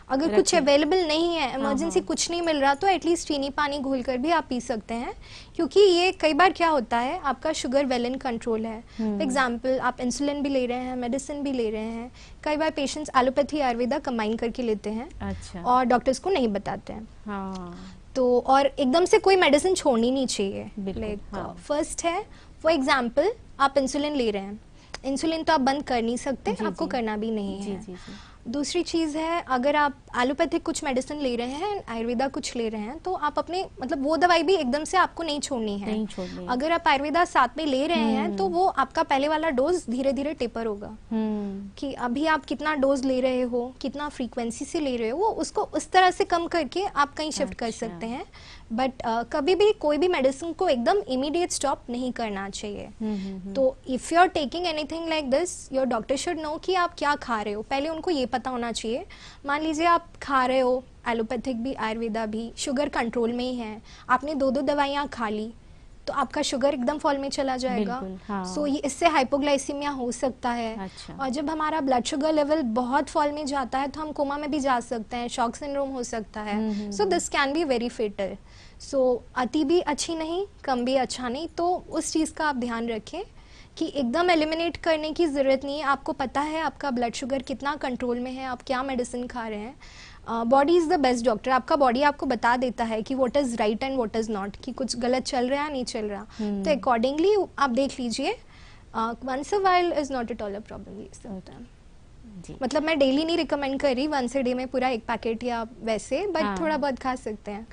अगर कुछ अवेलेबल नहीं है, इमरजेंसी कुछ नहीं मिल रहा, तो एटलीस्ट चीनी पानी घोल कर भी आप पी सकते हैं, क्योंकि ये कई बार क्या होता है आपका शुगर वेल इन कंट्रोल है। फॉर एग्जांपल आप इंसुलिन भी ले रहे हैं, मेडिसिन भी ले रहे हैं, कई बार पेशेंट्स एलोपैथी आयुर्वेदा कंबाइन करके लेते हैं। अच्छा। और डॉक्टर्स को नहीं बताते हैं। हाँ। तो और एकदम से कोई मेडिसिन छोड़नी नहीं चाहिए। लाइक फर्स्ट है फॉर एग्जाम्पल आप इंसुलिन ले रहे हैं, इंसुलिन तो आप बंद कर नहीं सकते, आपको करना भी नहीं है। दूसरी चीज़ है अगर आप एलोपैथिक कुछ मेडिसिन ले रहे हैं, आयुर्वेदा कुछ ले रहे हैं, तो आप अपने मतलब वो दवाई भी एकदम से आपको नहीं छोड़नी है। अगर आप आयुर्वेदा साथ में ले रहे हैं तो वो आपका पहले वाला डोज धीरे धीरे टेपर होगा, कि अभी आप कितना डोज ले रहे हो, कितना फ्रीक्वेंसी से ले रहे हो, उसको उस तरह से कम करके आप कहीं शिफ्ट कर सकते हैं। बट कभी भी कोई भी मेडिसिन को एकदम इमीडिएट स्टॉप नहीं करना चाहिए। तो if you are taking anything like this, your doctor should know कि आप क्या खा रहे हो, पहले उनको ये पता होना चाहिए। मान लीजिए आप खा रहे हो एलोपैथिक भी आयुर्वेदा भी, शुगर कंट्रोल में ही है, आपने 2-2 दवाइयाँ खा ली, तो आपका शुगर एकदम फॉल में चला जाएगा। सो ये इससे हाइपोग्लाइसीमिया हो सकता है। अच्छा। और जब हमारा ब्लड शुगर लेवल बहुत फॉल में जाता है तो हम कोमा में भी जा सकते हैं, शॉक सिंड्रोम हो सकता है। So this can be very fatal. So अति भी अच्छी नहीं, कम भी अच्छा नहीं, तो उस चीज़ का आप ध्यान रखें कि एकदम एलिमिनेट करने की ज़रूरत नहीं है। आपको पता है आपका ब्लड शुगर कितना कंट्रोल में है, आप क्या मेडिसिन खा रहे हैं। Body is the best doctor, आपका बॉडी आपको बता देता है कि what is right and what is not, कि कुछ गलत चल रहा है नहीं चल रहा। तो अकॉर्डिंगली आप देख लीजिए। Once a while is not at all a problem. मतलब मैं डेली नहीं रिकमेंड कर रही, वंस अ डे में पूरा 1 पैकेट या वैसे, बट थोड़ा बहुत खा सकते हैं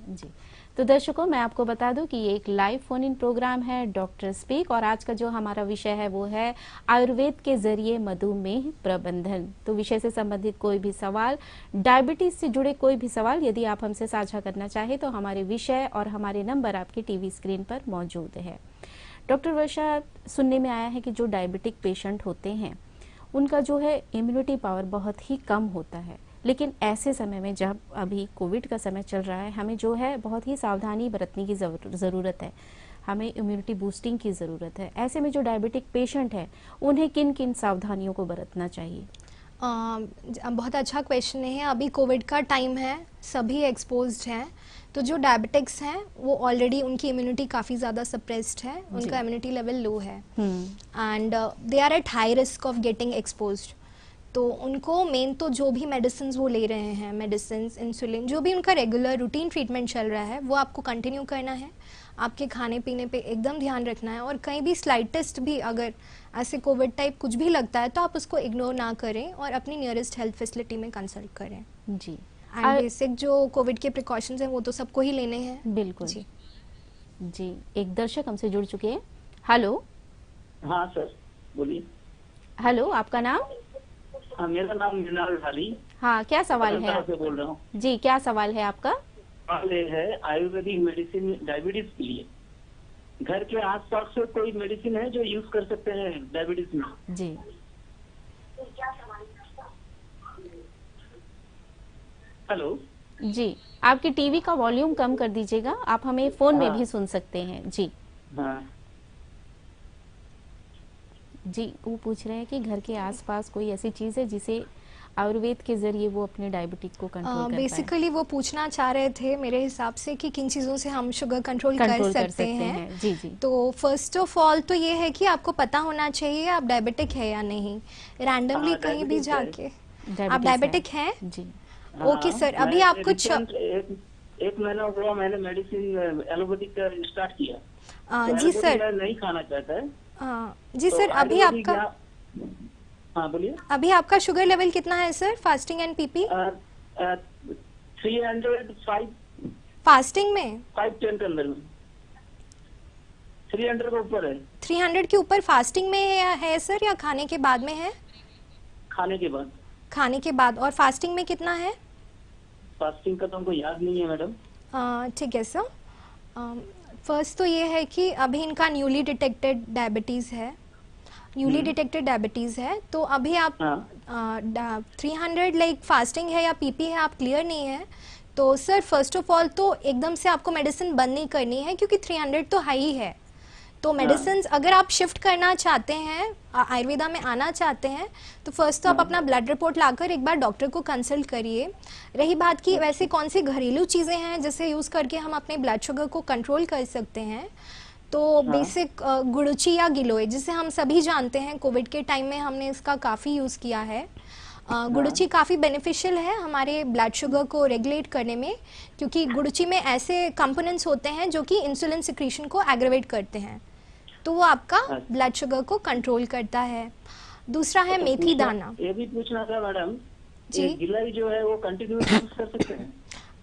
जी। तो दर्शकों मैं आपको बता दूं कि ये एक लाइव फोन इन प्रोग्राम है डॉक्टर स्पीक, और आज का जो हमारा विषय है वो है आयुर्वेद के जरिए मधुमेह प्रबंधन। तो विषय से संबंधित कोई भी सवाल, डायबिटीज से जुड़े कोई भी सवाल यदि आप हमसे साझा करना चाहें तो हमारे विषय और हमारे नंबर आपकी टीवी स्क्रीन पर मौजूद है। डॉक्टर वर्षा, सुनने में आया है कि जो डायबिटिक पेशेंट होते हैं उनका जो है इम्यूनिटी पावर बहुत ही कम होता है, लेकिन ऐसे समय में जब अभी कोविड का समय चल रहा है हमें जो है बहुत ही सावधानी बरतने की ज़रूरत है। हमें इम्यूनिटी बूस्टिंग की ज़रूरत है। ऐसे में जो डायबिटिक पेशेंट है उन्हें किन किन सावधानियों को बरतना चाहिए? बहुत अच्छा क्वेश्चन है। अभी कोविड का टाइम है, सभी एक्सपोज्ड हैं, तो जो डायबिटिक्स हैं वो ऑलरेडी उनकी इम्यूनिटी काफ़ी ज़्यादा सप्रेस्ड है, उनका इम्यूनिटी लेवल लो है and they are at high risk of getting exposed. तो उनको मेन तो जो भी मेडिसिन वो ले रहे हैं, मेडिसिन, इंसुलिन, जो भी उनका रेगुलर रूटीन ट्रीटमेंट चल रहा है वो आपको कंटिन्यू करना है। आपके खाने पीने पे एकदम ध्यान रखना है और कहीं भी स्लाइटेस्ट भी अगर ऐसे कोविड टाइप कुछ भी लगता है तो आप उसको इग्नोर ना करें और अपनी नियरेस्ट हेल्थ फैसिलिटी में कंसल्ट करें। जी, एंड बेसिक जो कोविड के प्रिकॉशंस हैं वो तो सबको ही लेने हैं। बिल्कुल जी। जी, एक दर्शक हमसे जुड़ चुके हैं। हेलो। हाँ सर, बोलिए। हेलो, आपका नाम? हाँ, मेरा नाम मृणाल ढाली। हाँ, क्या सवाल है? से बोल रहा हूँ जी, क्या सवाल है आपका? सवाल ये है, आयुर्वेदिक मेडिसिन डायबिटीज के लिए घर के आसपास से कोई मेडिसिन है जो यूज कर सकते हैं डायबिटीज में? जी, हेलो। जी, आपकी टीवी का वॉल्यूम कम कर दीजिएगा, आप हमें फोन में हाँ। भी सुन सकते हैं। जी हाँ जी, वो पूछ रहे हैं कि घर के आसपास कोई ऐसी चीज है जिसे आयुर्वेद के जरिए वो अपने डायबिटीज को कंट्रोल कर पाए। बेसिकली वो पूछना चाह रहे थे मेरे हिसाब से कि किन चीज़ों से हम शुगर कंट्रोल कर सकते हैं। जी जी। तो फर्स्ट ऑफ ऑल तो ये है कि आपको पता होना चाहिए आप डायबिटिक है या नहीं। रैंडमली कहीं भी जाके आप डायबिटिक हैं? जी। ओके सर, अभी आप कुछ एक महीना हुआ मैंने मेडिसिन एलोपैथिक का स्टार्ट किया। तो जी सर। नहीं खाना चाहता है। जी तो सर, अभी आपका हाँ बोलिए। अभी आपका शुगर लेवल कितना है sir, fasting and PP? 305 fasting में 510 के अंदर में 300 के ऊपर है। 300 के ऊपर फास्टिंग में है सर या खाने के बाद में है? खाने के बाद। खाने के बाद। और फास्टिंग में कितना है? फास्टिंग का तो हमको याद नहीं है मैडम। ठीक है सर। फर्स्ट तो ये है कि अभी इनका न्यूली डिटेक्टेड डायबिटीज़ है, न्यूली डिटेक्टेड डायबिटीज़ है। तो अभी आप 300 लाइक फास्टिंग है या पीपी है, आप क्लियर नहीं है। तो सर फर्स्ट ऑफ ऑल तो एकदम से आपको मेडिसिन बंद नहीं करनी है क्योंकि 300 तो हाई ही है। तो मेडिसिन अगर आप शिफ्ट करना चाहते हैं, आयुर्वेदा में आना चाहते हैं, तो फर्स्ट तो आप अपना ब्लड रिपोर्ट लाकर एक बार डॉक्टर को कंसल्ट करिए। रही बात की वैसे कौन सी घरेलू चीज़ें हैं जिसे यूज़ करके हम अपने ब्लड शुगर को कंट्रोल कर सकते हैं, तो बेसिक गुड़ुची या गिलोय, जिसे हम सभी जानते हैं, कोविड के टाइम में हमने इसका काफ़ी यूज़ किया है। गुड़ुची काफ़ी बेनिफिशियल है हमारे ब्लड शुगर को रेगुलेट करने में, क्योंकि गुड़ुची में ऐसे कंपोनेंट्स होते हैं जो कि इंसुलिन सिक्रीशन को एग्रेवेट करते हैं, तो वो आपका ब्लड शुगर को कंट्रोल करता है। दूसरा है मेथी दाना। ये भी पूछना था मैडम, जी, गिलाई जो है वो कंटिन्यू यूज कर सकते हैं?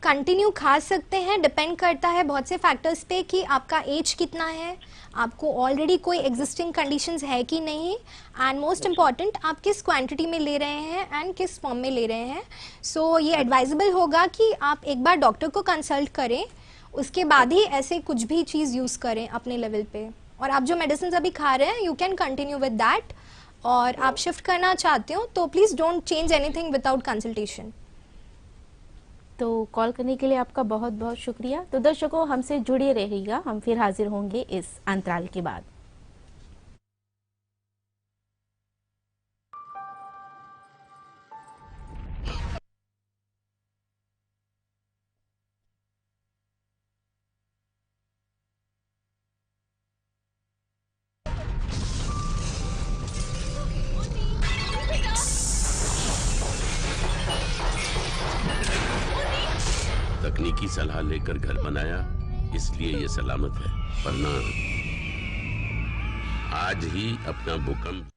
कंटिन्यू खा सकते हैं, डिपेंड करता है बहुत से फैक्टर्स पे कि आपका एज कितना है, आपको ऑलरेडी कोई एग्जिस्टिंग कंडीशंस है कि नहीं, एंड मोस्ट इम्पॉर्टेंट आप किस क्वांटिटी में ले रहे हैं एंड किस फॉर्म में ले रहे हैं। सो ये एडवाइजेबल होगा कि आप एक बार डॉक्टर को कंसल्ट करें, उसके बाद ही ऐसे कुछ भी चीज़ यूज़ करें अपने लेवल पे। और आप जो मेडिसिन अभी खा रहे हैं, you can continue with that. और आप शिफ्ट करना चाहते हो तो please don't change anything without consultation. तो कॉल करने के लिए आपका बहुत बहुत शुक्रिया। तो दर्शकों, हमसे जुड़े रहिएगा, हम फिर हाजिर होंगे इस अंतराल के बाद। तकनीकी सलाह लेकर घर बनाया, इसलिए ये सलामत है, वरना आज ही अपना भूकंप।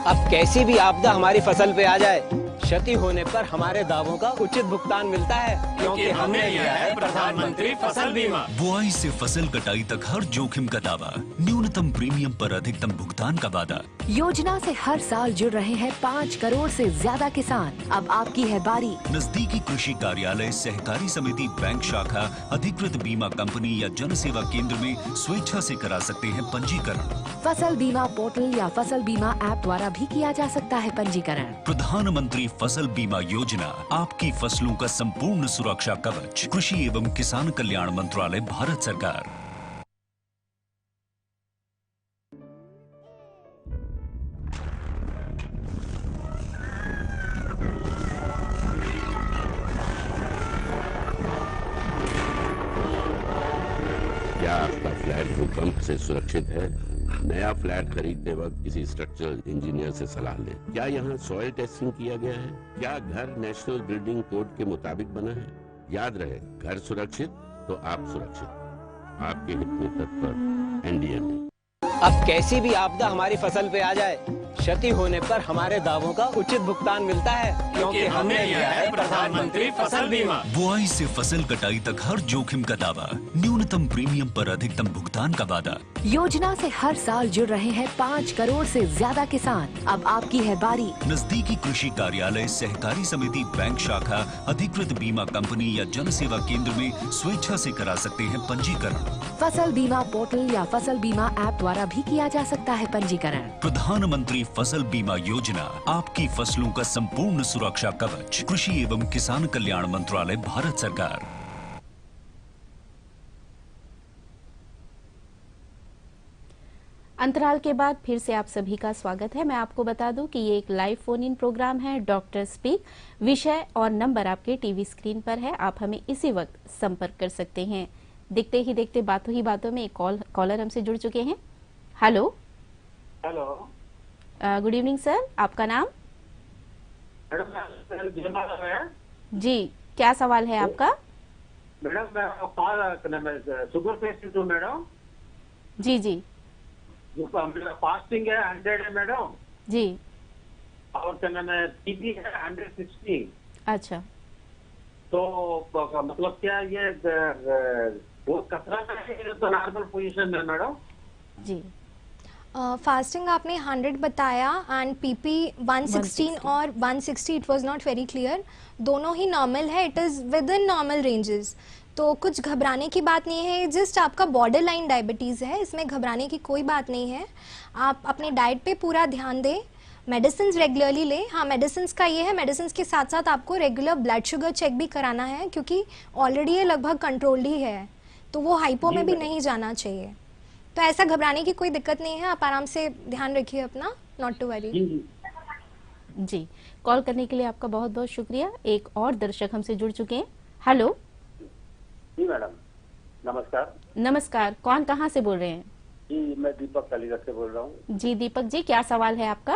अब कैसी भी आपदा हमारी फसल पे आ जाए, क्षति होने पर हमारे दावों का उचित भुगतान मिलता है, क्योंकि हमने लिया है प्रधानमंत्री फसल बीमा। बुआई से फसल कटाई तक हर जोखिम का दावा, न्यूनतम प्रीमियम पर अधिकतम भुगतान का वादा। योजना से हर साल जुड़ रहे हैं 5 करोड़ से ज्यादा किसान। अब आपकी है बारी। नजदीकी कृषि कार्यालय, सहकारी समिति, बैंक शाखा, अधिकृत बीमा कंपनी या जन सेवा केंद्र में स्वेच्छा से करा सकते हैं पंजीकरण। फसल बीमा पोर्टल या फसल बीमा ऐप द्वारा भी किया जा सकता है पंजीकरण। प्रधानमंत्री फसल बीमा योजना, आपकी फसलों का संपूर्ण सुरक्षा कवच। कृषि एवं किसान कल्याण मंत्रालय, भारत सरकार। घर भूकंप से सुरक्षित है? नया फ्लैट खरीदते वक्त किसी स्ट्रक्चरल इंजीनियर से सलाह लें। क्या यहाँ सॉइल टेस्टिंग किया गया है? क्या घर नेशनल बिल्डिंग कोड के मुताबिक बना है? याद रहे, घर सुरक्षित तो आप सुरक्षित। आपके हित में तत्पर एनडीएमए। अब कैसी भी आपदा हमारी फसल पे आ जाए, क्षति होने पर हमारे दावों का उचित भुगतान मिलता है, क्योंकि हमने लिया है प्रधानमंत्री फसल बीमा। बुआई से फसल कटाई तक हर जोखिम का दावा, न्यूनतम प्रीमियम पर अधिकतम भुगतान का वादा। योजना से हर साल जुड़ रहे हैं 5 करोड़ से ज्यादा किसान। अब आपकी है बारी। नजदीकी कृषि कार्यालय, सहकारी समिति, बैंक शाखा, अधिकृत बीमा कंपनी या जन सेवा केंद्र में स्वेच्छा से करा सकते हैं पंजीकरण। फसल बीमा पोर्टल या फसल बीमा ऐप द्वारा भी किया जा सकता है पंजीकरण। प्रधानमंत्री फसल बीमा योजना, आपकी फसलों का संपूर्ण सुरक्षा कवच। कृषि एवं किसान कल्याण मंत्रालय, भारत सरकार। अंतराल के बाद फिर से आप सभी का स्वागत है। मैं आपको बता दूं कि ये एक लाइव फोन इन प्रोग्राम है डॉक्टर स्पीक। विषय और नंबर आपके टीवी स्क्रीन पर है, आप हमें इसी वक्त संपर्क कर सकते हैं। देखते ही देखते बातों ही बातों में एक कॉलर हमसे जुड़ चुके हैं। Hello hello, good evening sir, आपका नाम? मैडम जी, क्या सवाल है आपका? मैं शुगर पेशेंट हूँ मैडम। जी जी फास्टिंग है 100 है मैडम, जी। और क्या नाम है, बीपी है 160। अच्छा, तो मतलब क्या ये बहुत खतरा है तो नॉर्मल पोजीशन में मैडम? जी। फास्टिंग आपने 100 बताया एंड पीपी 116 और 160, it was not very clear. दोनों ही नॉर्मल है, it is with in normal ranges, तो कुछ घबराने की बात नहीं है। जस्ट आपका बॉर्डर लाइन डायबिटीज़ है, इसमें घबराने की कोई बात नहीं है। आप अपने डाइट पे पूरा ध्यान दें, मेडिसिन रेगुलरली लें। हाँ, मेडिसिन का ये है, मेडिसिन के साथ साथ आपको रेगुलर ब्लड शुगर चेक भी कराना है, क्योंकि ऑलरेडी ये लगभग कंट्रोल्ड ही है, तो वो हाइपो में भी नहीं जाना चाहिए। तो ऐसा घबराने की कोई दिक्कत नहीं है, आप आराम से ध्यान रखिए अपना, नॉट टू वरी। जी, कॉल करने के लिए आपका बहुत बहुत शुक्रिया। एक और दर्शक हमसे जुड़ चुके हैं। हेलो जी मैडम, नमस्कार। नमस्कार, कौन कहाँ से बोल रहे हैं? जी, मैं दीपक अलीगढ़ से बोल रहा हूँ। जी दीपक जी, क्या सवाल है आपका?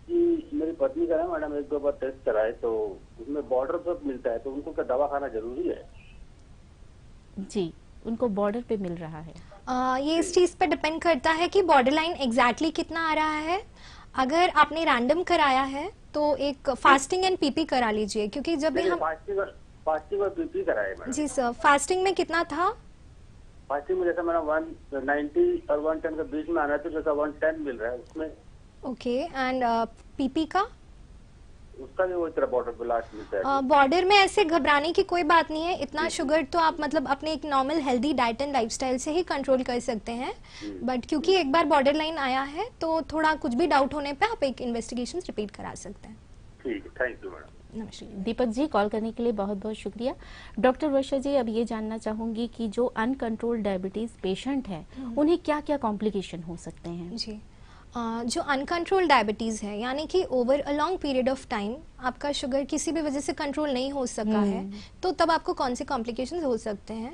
जी, मेरी पत्नी का है मैडम, 1-2 बार टेस्ट कराए तो उसमें बॉर्डर पर मिलता है, तो उनको क्या दवा खाना जरूरी है? जी, उनको बॉर्डर पे मिल रहा है। ये इस चीज़ पे डिपेंड करता है कि बॉर्डर लाइन एग्जैक्टली कितना आ रहा है। अगर आपने रैंडम कराया है तो एक फास्टिंग एंड पीपी करा लीजिए, क्योंकि जब भी हम फास्टिंग और पीपी कराए मैडम। जी सर, फास्टिंग में कितना था? फास्टिंग में जैसा मैडम 190 और 110 के बीच में आना है, तो जैसा 110 मिल रहा है उसमें। ओके, एंड पीपी का? उसका भी वो तरह बॉर्डर पे लास्ट मिलता है। बॉर्डर में ऐसे घबराने की कोई बात नहीं है। इतना शुगर तो आप मतलब अपने एक normal healthy diet and lifestyle से ही कंट्रोल कर सकते हैं, बट क्योंकि एक बार बॉर्डर लाइन आया है तो थोड़ा कुछ भी डाउट होने पे आप एक इन्वेस्टिगेशन रिपीट करा सकते हैं। ठीक है, थैंक यू मैडम। नमस्कार दीपक जी, कॉल करने के लिए बहुत बहुत शुक्रिया। डॉक्टर वर्षा जी, अब ये जानना चाहूंगी कि जो अनकंट्रोल्ड डायबिटीज पेशेंट है उन्हें क्या क्या कॉम्प्लिकेशन हो सकते हैं? जी, जो अनकंट्रोल्ड डायबिटीज़ है, यानी कि over a long period of time आपका शुगर किसी भी वजह से कंट्रोल नहीं हो सका है, तो तब आपको कौन से कॉम्प्लिकेशंस हो सकते हैं?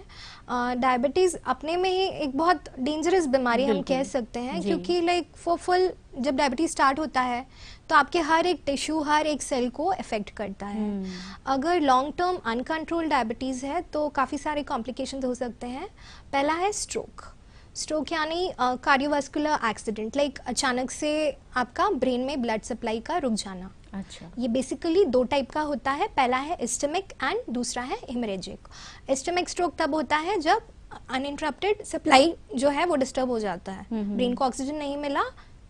डायबिटीज़ अपने में ही एक बहुत डेंजरस बीमारी हम कह सकते हैं, क्योंकि लाइक फुल जब डायबिटीज स्टार्ट होता है तो आपके हर एक टिश्यू, हर एक सेल को अफेक्ट करता है। अगर लॉन्ग टर्म अनकंट्रोल्ड डायबिटीज़ है तो काफ़ी सारे कॉम्प्लिकेशंस हो सकते हैं। पहला है स्ट्रोक यानी कार्डियोवास्कुलर एक्सीडेंट, लाइक अचानक से आपका ब्रेन में ब्लड सप्लाई का रुक जाना। अच्छा, ये बेसिकली 2 टाइप का होता है, पहला है इस्टेमिक एंड दूसरा है हेमरेजिक। इस्टेमिक स्ट्रोक तब होता है जब अनइंटरप्टेड सप्लाई जो है वो डिस्टर्ब हो जाता है, ब्रेन को ऑक्सीजन नहीं मिला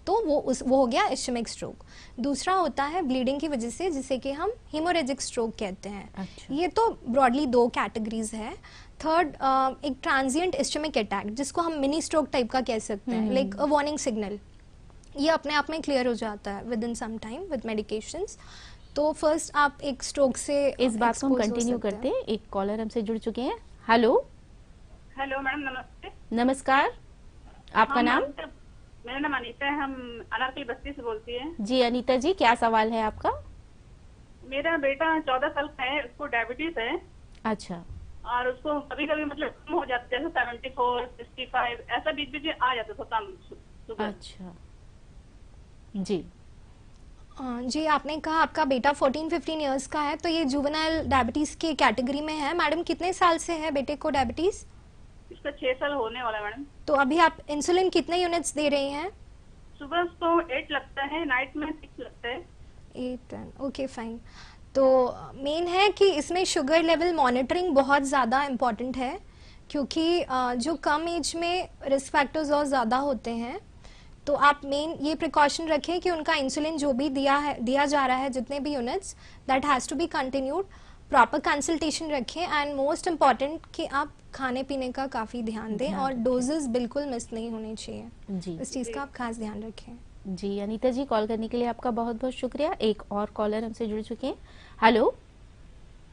तो वो हो गया इस्टेमिक स्ट्रोक। दूसरा होता है ब्लीडिंग की वजह से, जिसे कि हम हेमोरेजिक स्ट्रोक कहते हैं। अच्छा। ये तो ब्रॉडली 2 कैटेगरीज है। थर्ड, एक ट्रांजिएंट इस्टेमिक अटैक, जिसको हम मिनी स्ट्रोक टाइप का कह सकते हैं, लाइक अ वार्निंग सिग्नल। ये अपने आप में क्लियर हो जाता है within some time with medications. तो फर्स्ट आप एक स्ट्रोक से इस बात को हम कंटिन्यू करते हैं। एक कॉलर हमसे जुड़ चुके हैं। हेलो मैडम, नमस्ते। नमस्कार, आपका नाम? मेरा नाम अनीता है, हम अनारकली बस्ती से बोलती है। जी अनीता जी, क्या सवाल है आपका? मेरा बेटा 14 साल का है, उसको डायबिटीज है। अच्छा। और उसको कभी कभी मतलब कम हो जाता है, जैसे 74, 65 ऐसा बीच बीच में आ जाता था कम शुगर। अच्छा जी। जी, आपने कहा आपका बेटा 14-15 इयर्स का है, तो ये जुवेनाइल डायबिटीज़ की कैटेगरी में है। मैडम कितने साल से है बेटे को डायबिटीज़? इसका 6 साल होने वाला है मैडम। तो अभी आप इंसुलिन कितने यूनिट्स दे रही हैं? सुबह तो 8 लगता है, नाइट में 6 लगता है। 8 10, ओके फाइन। तो मेन है कि इसमें शुगर लेवल मॉनिटरिंग बहुत ज़्यादा इम्पॉर्टेंट है, क्योंकि जो कम एज में रिस्क फैक्टर्स और ज़्यादा होते हैं। तो आप मेन ये प्रिकॉशन रखें कि उनका इंसुलिन जो भी दिया जा रहा है, जितने भी units, that has to be continued. Proper consultation रखें एंड मोस्ट इम्पॉर्टेंट कि आप खाने पीने का काफ़ी ध्यान दें और डोजेस बिल्कुल मिस नहीं होने चाहिए जी। इस चीज़ का आप खास ध्यान रखें। जी अनीता जी, कॉल करने के लिए आपका बहुत बहुत शुक्रिया। एक और कॉलर हमसे जुड़ चुके हैं। हेलो।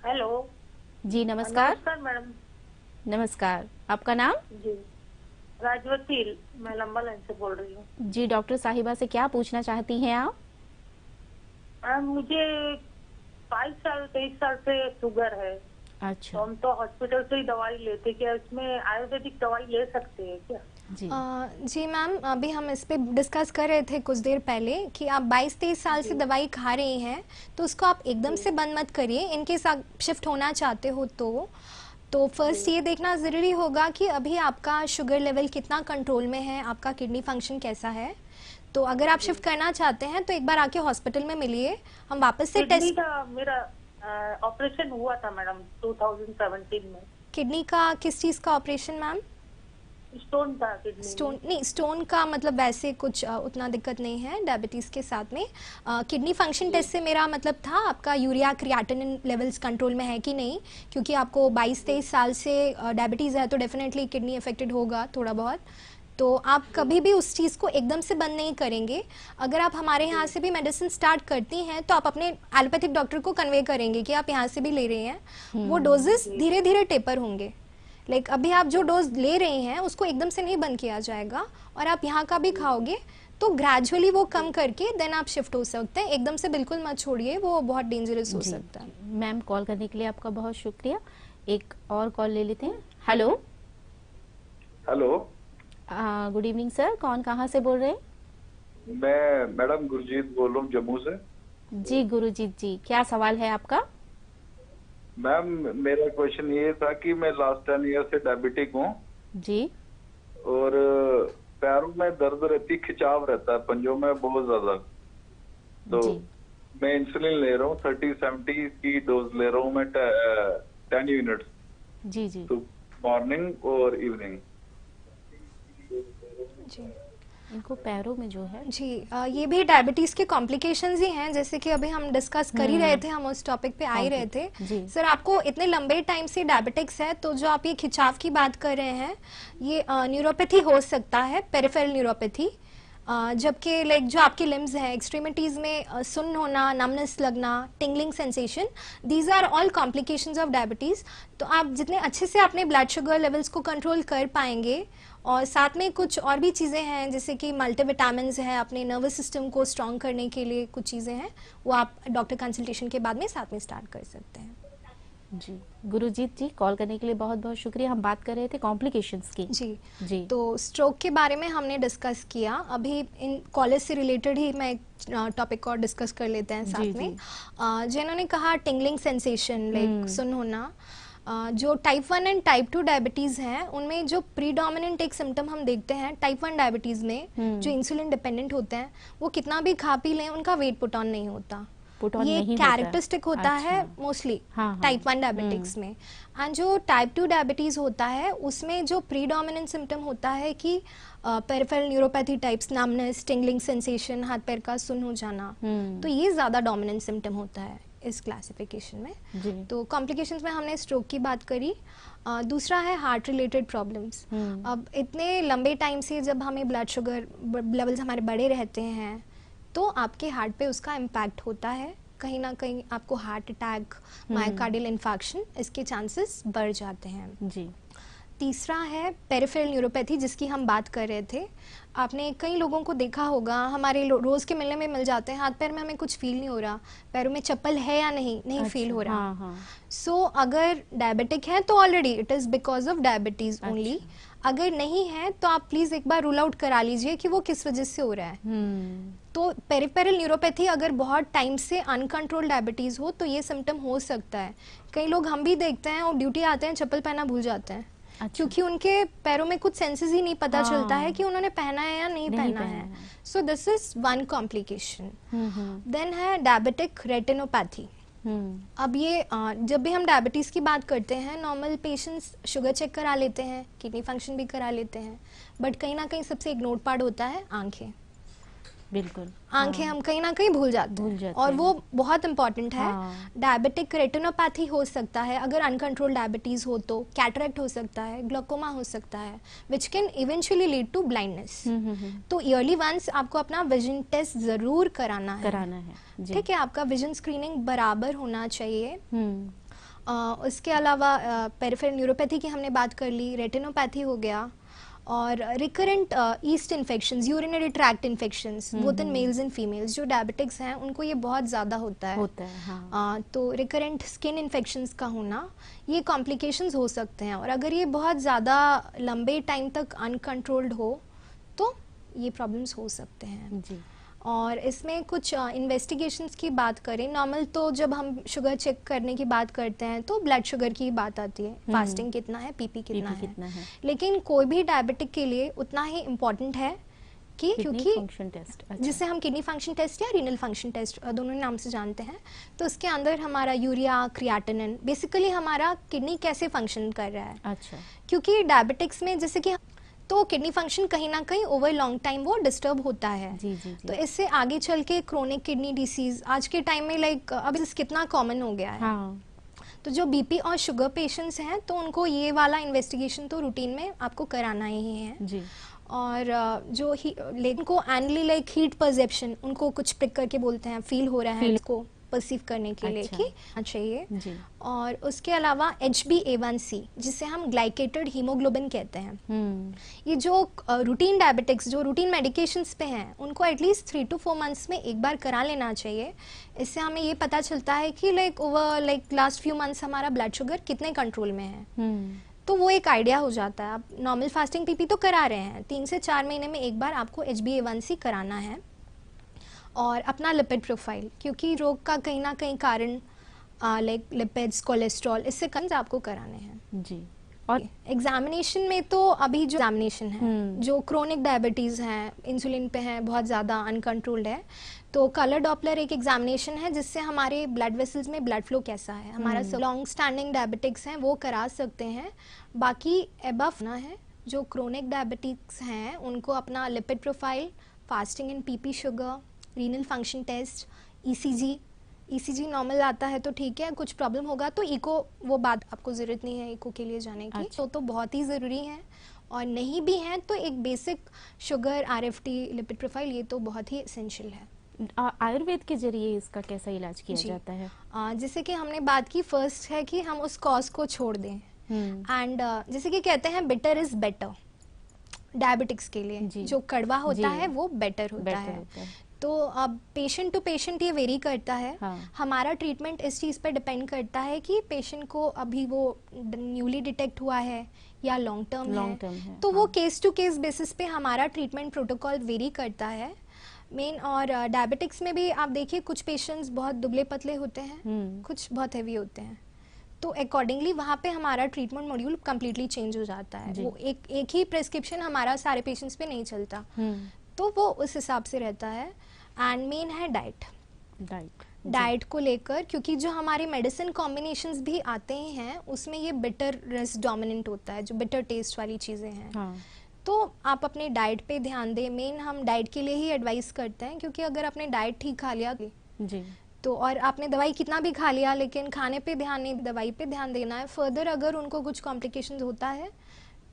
हेलो जी नमस्कार। नमस्कार मैडम। नमस्कार, आपका नाम? जी राजवती, मैं लंबा लाइन से बोल रही हूँ। जी डॉक्टर साहिबा से क्या पूछना चाहती हैं आप? मुझे 23 साल से शुगर है। अच्छा। तो हम तो हॉस्पिटल से ही दवाई लेते, क्या इसमें आयुर्वेदिक दवाई ले सकते हैं क्या? जी मैम, अभी हम इस पे डिस्कस कर रहे थे कुछ देर पहले कि आप 22-23 साल से दवाई खा रही हैं, तो उसको आप एकदम से बंद मत करिए। इनकेस आप शिफ्ट होना चाहते हो तो फर्स्ट ये देखना ज़रूरी होगा कि अभी आपका शुगर लेवल कितना कंट्रोल में है, आपका किडनी फंक्शन कैसा है। तो अगर आप शिफ्ट करना चाहते हैं तो एक बार आके हॉस्पिटल में मिलिए, हम वापस से टेस्ट। मेरा ऑपरेशन हुआ था मैडम 2017 में। किडनी का किस चीज़ का ऑपरेशन मैम? स्टोन था किडनी। स्टोन नहीं, स्टोन का मतलब वैसे कुछ उतना दिक्कत नहीं है डायबिटीज़ के साथ में। किडनी फंक्शन टेस्ट से मेरा मतलब था आपका यूरिया क्रिएटिनिन लेवल्स कंट्रोल में है कि नहीं, क्योंकि आपको 22-23 साल से डायबिटीज़ है तो डेफिनेटली किडनी अफेक्टेड होगा थोड़ा बहुत। तो आप कभी भी उस चीज़ को एकदम से बंद नहीं करेंगे। अगर आप हमारे यहाँ से भी मेडिसिन स्टार्ट करती हैं तो आप अपने एलोपैथिक डॉक्टर को कन्वे करेंगे कि आप यहाँ से भी ले रही हैं। वो डोजेस धीरे धीरे टेपर होंगे। लाइक अभी आप जो डोज ले रही हैं उसको एकदम से नहीं बंद किया जाएगा, और आप यहाँ का भी खाओगे तो ग्रेजुअली वो कम करके देन आप शिफ्ट हो सकते हैं। एकदम से बिल्कुल मत छोड़िए, वो बहुत डेंजरस हो सकता है। मैम कॉल करने के लिए आपका बहुत शुक्रिया। एक और कॉल ले लेते हैं। Hello. Hello, good evening sir, कौन कहाँ से बोल रहे हैं? मैं मैडम गुरजीत बोल रहा हूँ जम्मू से। जी गुरुजीत जी, क्या सवाल है आपका? मैम मेरा क्वेश्चन ये था कि मैं लास्ट 10 ईयर से डायबिटिक हूँ जी, और पैरों में दर्द रहती, खिंचाव रहता है पंजों में बहुत ज्यादा। तो मैं इंसुलिन ले रहा हूँ, 30-70 की डोज ले रहा हूँ मैं 10 यूनिट्स जी जी, तो मॉर्निंग और इवनिंग। जी इनको पैरों में जो है जी ये भी डायबिटीज़ के कॉम्प्लिकेशंस ही हैं, जैसे कि अभी हम डिस्कस कर ही रहे थे, हम उस टॉपिक पे आ ही रहे थे। सर आपको इतने लंबे टाइम से डायबिटिक्स है, तो जो आप ये खिंचाव की बात कर रहे हैं ये न्यूरोपैथी हो सकता है, पेरिफेरल न्यूरोपैथी। जबकि लाइक जो आपके लिम्स हैं, एक्सट्रीमिटीज़ में सुन्न होना, नमनेस लगना, tingling sensation, these are all complications of diabetes. तो आप जितने अच्छे से अपने ब्लड शुगर लेवल्स को कंट्रोल कर पाएंगे, और साथ में कुछ और भी चीज़ें हैं जैसे कि मल्टीविटामिन्स है, अपने नर्वस सिस्टम को स्ट्रॉन्ग करने के लिए कुछ चीज़ें हैं, वो आप डॉक्टर कंसल्टेशन के बाद में साथ में स्टार्ट कर सकते हैं। जी गुरुजीत जी, कॉल करने के लिए बहुत बहुत शुक्रिया। हम बात कर रहे थे कॉम्प्लिकेशंस की। जी तो स्ट्रोक के बारे में हमने डिस्कस किया। अभी इन कॉलेज से रिलेटेड ही मैं टॉपिक और डिस्कस कर लेते हैं साथ में। जिन्होंने कहा टिंगलिंग सेंसेशन, लाइक सुन होना, जो टाइप 1 एंड टाइप 2 डायबिटीज़ हैं उनमें जो प्रीडोमिनेंट एक सिम्टम हम देखते हैं टाइप 1 डायबिटीज़ में, जो इंसुलिन डिपेंडेंट होते हैं, वो कितना भी खा पी लें उनका वेट पुट ऑन नहीं होता। ये कैरेक्टरिस्टिक होता है मोस्टली टाइप 1 डायबिटिक्स में। एंड जो टाइप 2 डायबिटीज़ होता है उसमें जो प्रीडोमिनेंट सिम्टम होता है कि peripheral neuropathy types, numbness, tingling sensation, हाथ पैर का सुन्न हो जाना, तो ये ज़्यादा डोमिनेंट सिम्टम होता है इस क्लासिफिकेशन में। तो कॉम्प्लिकेशंस में हमने स्ट्रोक की बात करी। दूसरा है हार्ट रिलेटेड प्रॉब्लम्स। अब इतने लंबे टाइम से जब हमें ब्लड शुगर लेवल्स हमारे बड़े रहते हैं तो आपके हार्ट पे उसका इम्पैक्ट होता है, कहीं ना कहीं आपको हार्ट अटैक, मायोकार्डियल इन्फार्क्शन, इसके चांसेस बढ़ जाते हैं। जी तीसरा है पेरिफेरल न्यूरोपैथी, जिसकी हम बात कर रहे थे। आपने कई लोगों को देखा होगा, हमारे रोज़ के मिलने में मिल जाते हैं, हाथ पैर में हमें कुछ फील नहीं हो रहा, पैरों में चप्पल है या नहीं फील हो रहा। सो अगर डायबिटिक है तो already it is because of diabetes only. अगर नहीं है तो आप प्लीज़ एक बार रूल आउट करा लीजिए कि वो किस वजह से हो रहा है। तो पेरिफेरल न्यूरोपैथी अगर बहुत टाइम से अनकंट्रोल डायबिटीज़ हो तो ये सिम्टम हो सकता है। कई लोग हम भी देखते हैं और ड्यूटी आते हैं चप्पल पहना भूल जाते हैं। क्योंकि उनके पैरों में कुछ सेंसेस ही नहीं पता चलता है कि उन्होंने पहना है या नहीं पहना है। So this is one complication. Then है डायबिटिक रेटिनोपैथी। अब ये जब भी हम डायबिटीज़ की बात करते हैं, नॉर्मल पेशेंट्स शुगर चेक करा लेते हैं, किडनी फंक्शन भी करा लेते हैं, बट कहीं ना कहीं सबसे इग्नोर्ड पार्ट होता है आंखें। बिल्कुल, आंखें हम कहीं ना कहीं भूल जाते हैं और वो बहुत इंपॉर्टेंट है। डायबिटिक रेटिनोपैथी हो सकता है अगर अनकंट्रोल डायबिटीज हो तो, कैटरेक्ट हो सकता है, ग्लोकोमा हो सकता है, which can eventually lead to blindness. तो ईयरली वंस आपको अपना विजन टेस्ट जरूर कराना है। ठीक है, आपका विजन स्क्रीनिंग बराबर होना चाहिए। उसके अलावा पेरिफेरल न्यूरोपैथी की हमने बात कर ली, रेटिनोपैथी हो गया, और recurrent east infections, urinary tract infections, both in males and females. जो डायबिटिक्स हैं उनको ये बहुत ज़्यादा होता है। तो रिकरेंट स्किन इन्फेक्शंस का होना, ये कॉम्प्लिकेशंस हो सकते हैं, और अगर ये बहुत ज़्यादा लंबे टाइम तक अनकंट्रोल्ड हो तो ये प्रॉब्लम्स हो सकते हैं जी। और इसमें कुछ इन्वेस्टिगेशंस की बात करें, नॉर्मल तो जब हम शुगर चेक करने की बात करते हैं तो ब्लड शुगर की बात आती है, फास्टिंग कितना है, पीपी कितना है। लेकिन कोई भी डायबिटिक के लिए उतना ही इम्पोर्टेंट है कि क्योंकि फंक्शन टेस्ट, जिसे हम किडनी फंक्शन टेस्ट या रीनल फंक्शन टेस्ट दोनों नाम से जानते हैं, तो उसके अंदर हमारा यूरिया, क्रिएटिनिन, बेसिकली हमारा किडनी कैसे फंक्शन कर रहा है। अच्छा, क्योंकि डायबिटिक्स में जैसे कि तो किडनी फंक्शन कहीं ना कहीं ओवर लॉन्ग टाइम वो डिस्टर्ब होता है। जी, जी, जी। तो इससे आगे चल के क्रोनिक किडनी डिसीज आज के टाइम में अब कितना कॉमन हो गया है। तो जो बीपी और शुगर पेशेंट्स हैं तो उनको ये वाला इन्वेस्टिगेशन तो रूटीन में आपको कराना ही है जी। और जो उनको एनुअली हीट परसेप्शन, उनको कुछ प्रिक करके बोलते हैं, फील हो रहा है इसको परसीव करने के लिए कि चाहिए जी। और उसके अलावा HbA1c, जिसे हम ग्लाइकेटेड हीमोग्लोबिन कहते हैं, ये जो रूटीन डायबिटिक्स जो रूटीन मेडिकेशंस पे हैं उनको एटलीस्ट 3 to 4 मंथ्स में एक बार करा लेना चाहिए। इससे हमें ये पता चलता है कि ओवर लास्ट फ्यू मंथ्स हमारा ब्लड शुगर कितने कंट्रोल में है। तो वो एक आइडिया हो जाता है। आप नॉर्मल फास्टिंग पीपी तो करा रहे हैं, 3 से 4 महीने में एक बार आपको HbA1c कराना है। और अपना लिपिड प्रोफाइल, क्योंकि रोग का कहीं ना कहीं कारण लिपिड्स, कोलेस्ट्रॉल, इससे कम आपको कराने हैं जी। और एग्जामिनेशन में तो अभी जो एग्जामिनेशन है, जो क्रोनिक डायबिटीज़ हैं, इंसुलिन पे हैं, बहुत ज़्यादा अनकंट्रोल्ड है, तो कलर डॉपलर एक एग्जामिनेशन है जिससे हमारे ब्लड वेसल्स में ब्लड फ्लो कैसा है, हमारा लॉन्ग स्टैंडिंग डायबिटिक्स हैं वो करा सकते हैं। बाकी एबव ना है, जो क्रोनिक डायबिटिक्स हैं उनको अपना lipid profile, fasting and PP sugar, renal function test, ECG normal आता है तो ठीक है, कुछ प्रॉब्लम होगा तो इको, वो बात आपको ज़रूरत नहीं है इको के लिए जाने की। अच्छा। तो बहुत ही ज़रूरी है, और नहीं भी है तो एक basic sugar, RFT, lipid profile, ये तो बहुत ही एसेंशियल है। आयुर्वेद के जरिए इसका कैसा इलाज किया जाता है? जैसे कि हमने बात की, फर्स्ट है कि हम उस कॉज को छोड़ दें, एंड जैसे कि कहते हैं बिटर इज बेटर डायबिटिक्स के लिए, जो कड़वा होता है वो बेटर होता है। तो अब पेशेंट टू पेशेंट ये वेरी करता है। हमारा ट्रीटमेंट इस चीज़ पर डिपेंड करता है कि पेशेंट को अभी वो न्यूली डिटेक्ट हुआ है या लॉन्ग टर्म है। तो वो केस टू केस बेसिस पे हमारा ट्रीटमेंट प्रोटोकॉल वेरी करता है मेन। और डायबिटिक्स में भी आप देखिए, कुछ पेशेंट्स बहुत दुबले पतले होते हैं, कुछ बहुत हैवी होते हैं, तो अकॉर्डिंगली वहाँ पे हमारा ट्रीटमेंट मॉड्यूल कम्प्लीटली चेंज हो जाता है। वो एक ही प्रिस्क्रिप्शन हमारा सारे पेशेंट्स पे नहीं चलता, तो वो उस हिसाब से रहता है। एंड मेन है डाइट को लेकर, क्योंकि जो हमारे मेडिसिन कॉम्बिनेशंस भी आते हैं उसमें ये बिटरनेस डोमिनेंट होता है, जो बिटर टेस्ट वाली चीज़ें हैं। तो आप अपने डाइट पे ध्यान दें। मेन हम डाइट के लिए ही एडवाइस करते हैं, क्योंकि अगर आपने डाइट ठीक खा लिया जी तो, और आपने दवाई कितना भी खा लिया लेकिन खाने पे ध्यान नहीं, दवाई पे ध्यान देना है। फर्दर अगर उनको कुछ कॉम्प्लिकेशंस होता है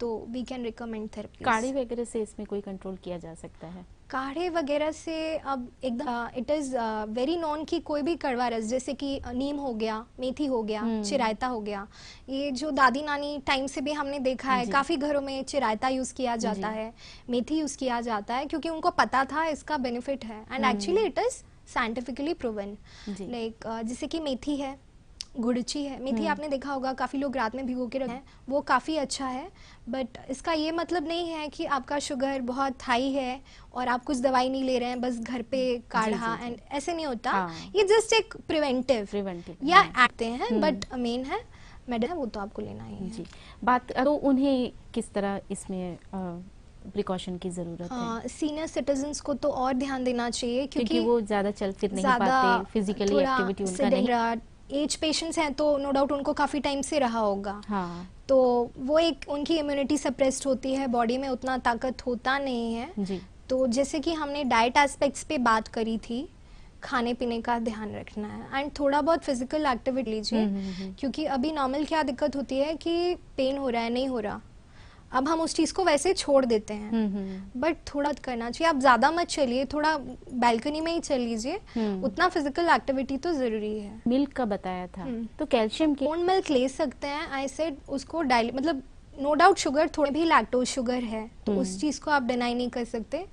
तो वी कैन रिकमेंड थेरेपी। काढ़े वगैरह से इसमें कोई कंट्रोल किया जा सकता है? काढ़े वगैरह से अब एकदम इट इज़ वेरी नॉन कि कोई भी कड़वा रस जैसे कि नीम हो गया, मेथी हो गया, चिरायता हो गया, ये जो दादी नानी टाइम से भी हमने देखा है काफ़ी घरों में चिरायता यूज़ किया जाता है, मेथी यूज़ किया जाता है, क्योंकि उनको पता था इसका बेनिफिट है and actually it is scientifically proven. Like जैसे कि मेथी है, गुड़ची है, मेथी आपने देखा होगा काफ़ी लोग रात में भिगो के रखते हैं, वो काफ़ी अच्छा है, बट इसका ये मतलब नहीं है कि आपका शुगर बहुत हाई है और आप कुछ दवाई नहीं ले रहे हैं, बस घर पे काढ़ा एंड ऐसे नहीं होता। ये जस्ट एक प्रिवेंटिव या आते हैं, बट मेन है मेडिसिन, वो तो आपको लेना ही है। जी, बात तो उन्हें किस तरह इसमें प्रिकॉशन की जरूरत है? सीनियर सिटीजन्स को तो और ध्यान देना चाहिए, क्योंकि वो ज्यादा चल फिर नहीं पाते, फिजिकली एक्टिविटी उनका नहीं। एज पेशेंट्स हैं तो नो डाउट उनको काफ़ी टाइम से रहा होगा, तो वो एक उनकी इम्यूनिटी सप्रेस्ड होती है, बॉडी में उतना ताकत होता नहीं है जी। तो जैसे कि हमने डाइट एस्पेक्ट्स पे बात करी थी, खाने पीने का ध्यान रखना है एंड थोड़ा बहुत फिजिकल एक्टिविटी लीजिए, क्योंकि अभी नॉर्मल क्या दिक्कत होती है कि पेन हो रहा है, नहीं हो रहा, अब हम उस चीज़ को वैसे छोड़ देते हैं, बट थोड़ा करना चाहिए। आप ज़्यादा मत चलिए, थोड़ा बालकनी में ही चल लीजिए, उतना फिजिकल एक्टिविटी तो ज़रूरी है। मिल्क का बताया था, तो कैल्शियम की ओन मिल्क ले सकते हैं, आई सेड उसको डायली, मतलब नो डाउट शुगर थोड़ी भी लैक्टोज शुगर है, तो उस चीज़ को आप डिनाई नहीं कर सकते।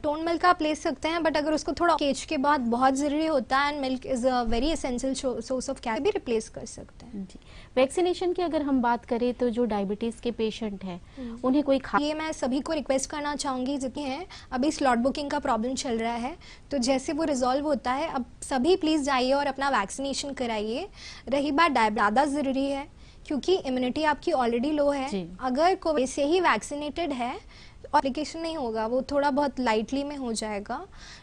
टोन मिल्क आप ले सकते हैं, बट अगर उसको थोड़ा एज के बाद बहुत ज़रूरी होता है and milk is a very essential source of calcium, भी रिप्लेस कर सकते हैं जी। वैक्सीनेशन की अगर हम बात करें तो जो डायबिटीज़ के पेशेंट हैं उन्हें कोई ये मैं सभी को रिक्वेस्ट करना चाहूँगी जितने हैं, अभी स्लॉट बुकिंग का प्रॉब्लम चल रहा है, तो जैसे वो रिजॉल्व होता है अब सभी प्लीज़ जाइए और अपना वैक्सीनेशन कराइए। रही बात ज़्यादा ज़रूरी है, क्योंकि इम्यूनिटी आपकी ऑलरेडी लो है, अगर कोई से ही वैक्सीनेटेड है एप्लीकेशन नहीं होगा, वो थोड़ा बहुत लाइटली में हो जाएगा।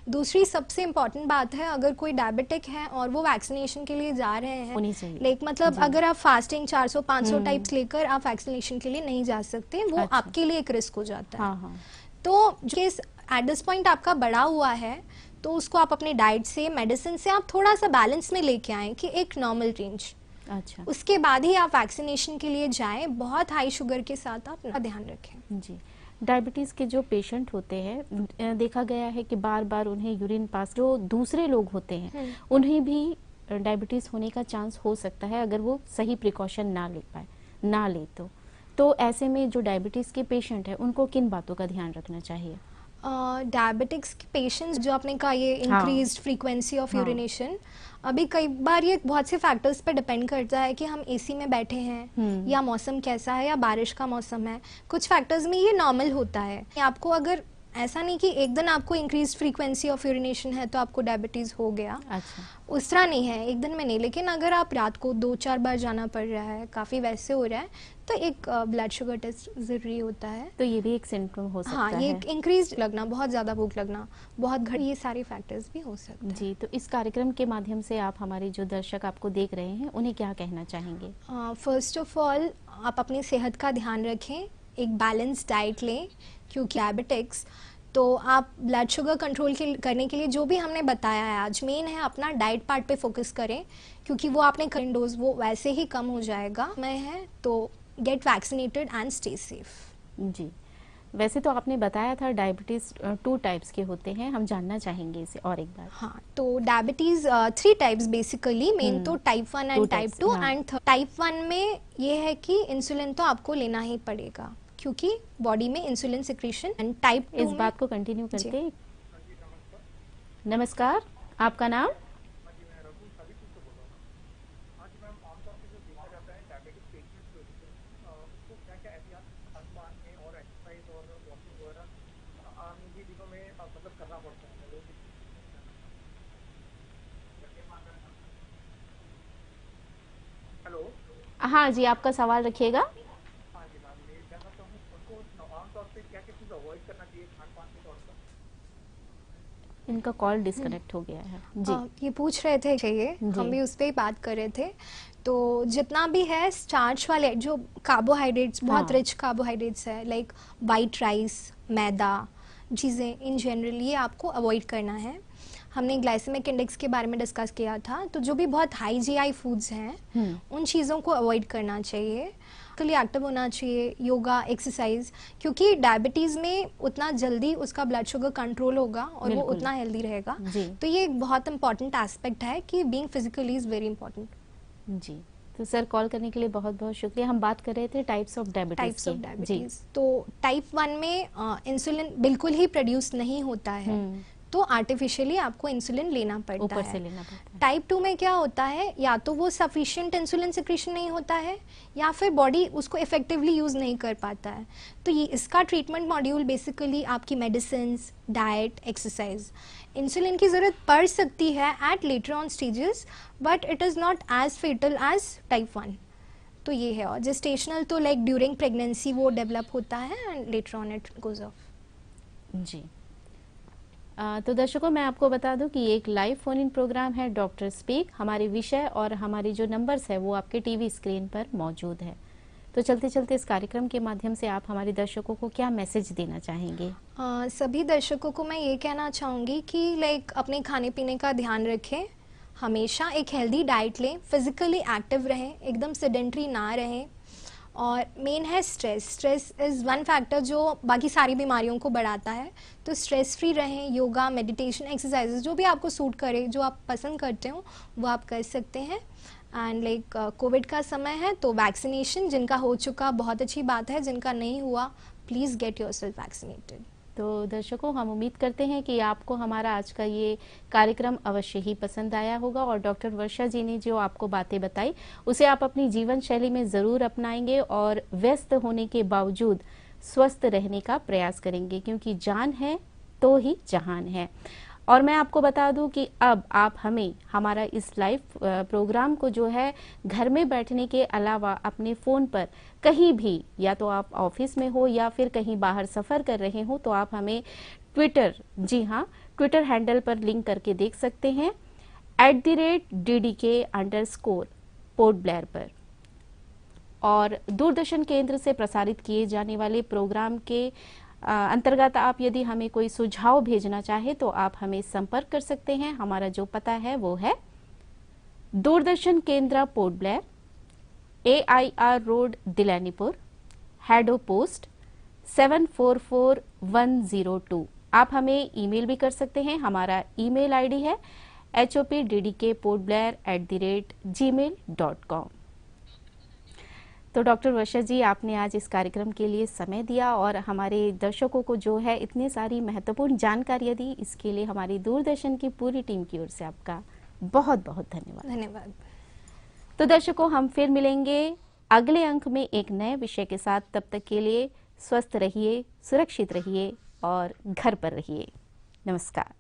दूसरी सबसे इम्पॉर्टेंट बात है, अगर कोई डायबिटिक है और वो वैक्सीनेशन के लिए जा रहे हैं, लाइक मतलब अगर आप फास्टिंग 400-500 टाइप्स लेकर आप वैक्सीनेशन के लिए नहीं जा सकते, वो आपके लिए एक रिस्क हो जाता है। तो केस एट दिस पॉइंट आपका बढ़ा हुआ है, तो उसको आप अपने डाइट से, मेडिसिन से आप थोड़ा सा बैलेंस में लेके आएँ कि एक नॉर्मल रेंज, अच्छा, उसके बाद ही आप वैक्सीनेशन के लिए जाएं। बहुत हाई शुगर के साथ आप ध्यान रखें जी। डायबिटीज़ के जो पेशेंट होते हैं, देखा गया है कि बार बार उन्हें यूरिन पास, जो दूसरे लोग होते हैं उन्हें भी डायबिटीज़ होने का चांस हो सकता है अगर वो सही प्रिकॉशन ना ले तो ऐसे में जो डायबिटीज़ के पेशेंट हैं उनको किन बातों का ध्यान रखना चाहिए? डायबिटिक्स के पेशेंट्स जो आपने कहा, ये इंक्रीज्ड फ्रीक्वेंसी ऑफ यूरिनेशन, अभी कई बार ये बहुत से फैक्टर्स पे डिपेंड करता है कि हम एसी में बैठे हैं या मौसम कैसा है या बारिश का मौसम है। कुछ फैक्टर्स में ये नॉर्मल होता है। आपको अगर ऐसा नहीं कि एक दिन आपको इंक्रीज फ्रीक्वेंसी ऑफ यूरिनेशन है तो आपको डायबिटीज हो गया, अच्छा, उस तरह नहीं है, एक दिन में नहीं। लेकिन अगर आप रात को 2-4 बार जाना पड़ रहा है, काफ़ी वैसे हो रहा है, तो एक ब्लड शुगर टेस्ट ज़रूरी होता है। तो ये भी एक सिम्टम हो सकता है। हाँ, ये इंक्रीज लगना, बहुत ज़्यादा भूख लगना, बहुत घड़ी, ये सारे फैक्टर्स भी हो सकते हैं जी। तो इस कार्यक्रम के माध्यम से आप हमारे जो दर्शक आपको देख रहे हैं उन्हें क्या कहना चाहेंगे? फर्स्ट ऑफ ऑल आप अपनी सेहत का ध्यान रखें, एक बैलेंस डाइट लें, क्योंकि डायबिटिक्स तो आप ब्लड शुगर कंट्रोल करने के लिए जो भी हमने बताया है आज, मेन है अपना डाइट पार्ट पे फोकस करें, क्योंकि वो आपने करंट डोज वो वैसे ही कम हो जाएगा। मैं है तो get vaccinated and stay safe जी। वैसे तो आपने बताया था डायबिटीज़ 2 टाइप्स के होते हैं, हम जानना चाहेंगे इसे और एक बार। हाँ, तो डायबिटीज़ 3 टाइप्स बेसिकली, मेन तो type 1 and type 2 and type 1 में ये है कि इंसुलिन तो आपको लेना ही पड़ेगा, क्योंकि बॉडी में इंसुलिन सिक्रीशन। एंड टाइप 2 इस बात को कंटिन्यू करते। नमस्कार, आपका नाम? हाँ जी, आपका सवाल रखिएगा। इनका कॉल डिस्कनेक्ट हो गया है जी। ये पूछ रहे थे चाहिए, हम भी उस पर ही बात कर रहे थे। तो जितना भी है स्टार्च वाले जो कार्बोहाइड्रेट्स, बहुत रिच कार्बोहाइड्रेट्स है, लाइक वाइट राइस, मैदा चीज़ें इन जनरल, ये आपको अवॉइड करना है। हमने ग्लाइसेमिक इंडेक्स के बारे में डिस्कस किया था, तो जो भी बहुत हाई जीआई फूड्स हैं उन चीज़ों को अवॉइड करना चाहिए। फिजिकली एक्टिव होना चाहिए, योगा, एक्सरसाइज, क्योंकि डायबिटीज़ में उतना जल्दी उसका ब्लड शुगर कंट्रोल होगा और वो उतना हेल्दी रहेगा। तो ये एक बहुत इंपॉर्टेंट एस्पेक्ट है कि being physically is very important. जी, तो सर कॉल करने के लिए बहुत बहुत शुक्रिया। हम बात कर रहे थे टाइप्स ऑफ डायबिटीज। तो टाइप 1 में इंसुलिन बिल्कुल ही प्रोड्यूस नहीं होता है, तो आर्टिफिशियली आपको इंसुलिन लेना पड़ता है। टाइप 2 में क्या होता है, या तो वो सफिशिएंट इंसुलिन सिक्रीशन नहीं होता है या फिर बॉडी उसको इफेक्टिवली यूज नहीं कर पाता है। तो ये इसका ट्रीटमेंट मॉड्यूल बेसिकली आपकी मेडिसिन, डाइट, एक्सरसाइज। इंसुलिन की ज़रूरत पड़ सकती है at later on stages, but it is not as fatal as type 1। तो ये है। और जेस्टेशनल तो लाइक ड्यूरिंग प्रेगनेंसी वो डेवलप होता है and later on it goes off. जी, तो दर्शकों मैं आपको बता दूं कि एक लाइव फोन इन प्रोग्राम है डॉक्टर स्पीक। हमारे विषय और हमारी जो नंबर्स है वो आपके टीवी स्क्रीन पर मौजूद है। तो चलते चलते इस कार्यक्रम के माध्यम से आप हमारे दर्शकों को क्या मैसेज देना चाहेंगे? सभी दर्शकों को मैं ये कहना चाहूँगी कि लाइक अपने खाने पीने का ध्यान रखें, हमेशा एक हेल्दी डाइट लें, फिजिकली एक्टिव रहें, एकदम सेडेंट्री ना रहें। और मेन है stress. Stress is one factor जो बाकी सारी बीमारियों को बढ़ाता है। तो स्ट्रेस फ्री रहें, योगा, मेडिटेशन, एक्सरसाइजेज जो भी आपको सूट करे, जो आप पसंद करते हो वो आप कर सकते हैं। एंड लाइक कोविड का समय है तो वैक्सीनेशन जिनका हो चुका बहुत अच्छी बात है, जिनका नहीं हुआ प्लीज़ गेट योरसेल्फ वैक्सीनेटेड। तो दर्शकों हम उम्मीद करते हैं कि आपको हमारा आज का ये कार्यक्रम अवश्य ही पसंद आया होगा और डॉक्टर वर्षा जी ने जो आपको बातें बताई उसे आप अपनी जीवन शैली में ज़रूर अपनाएंगे और व्यस्त होने के बावजूद स्वस्थ रहने का प्रयास करेंगे, क्योंकि जान है तो ही जहान है। और मैं आपको बता दूं कि अब आप हमें हमारा इस लाइव प्रोग्राम को जो है घर में बैठने के अलावा अपने फ़ोन पर कहीं भी, या तो आप ऑफिस में हो या फिर कहीं बाहर सफ़र कर रहे हो, तो आप हमें ट्विटर, जी हाँ, ट्विटर हैंडल पर लिंक करके देख सकते हैं @DDK_पोर्ट ब्लेयर पर। और दूरदर्शन केंद्र से प्रसारित किए जाने वाले प्रोग्राम के अंतर्गत आप यदि हमें कोई सुझाव भेजना चाहे तो आप हमें संपर्क कर सकते हैं। हमारा जो पता है वो है Doordarshan Kendra Port Blair, AIR road, Dilanipur, Haddo post 744102। आप हमें ईमेल भी कर सकते हैं। हमारा ईमेल आईडी है hopddkportblair@gmail.com। तो डॉक्टर वर्षा जी, आपने आज इस कार्यक्रम के लिए समय दिया और हमारे दर्शकों को जो है इतनी सारी महत्वपूर्ण जानकारियाँ दी, इसके लिए हमारी दूरदर्शन की पूरी टीम की ओर से आपका बहुत बहुत धन्यवाद। तो दर्शकों हम फिर मिलेंगे अगले अंक में एक नए विषय के साथ। तब तक के लिए स्वस्थ रहिए, सुरक्षित रहिए और घर पर रहिए। नमस्कार।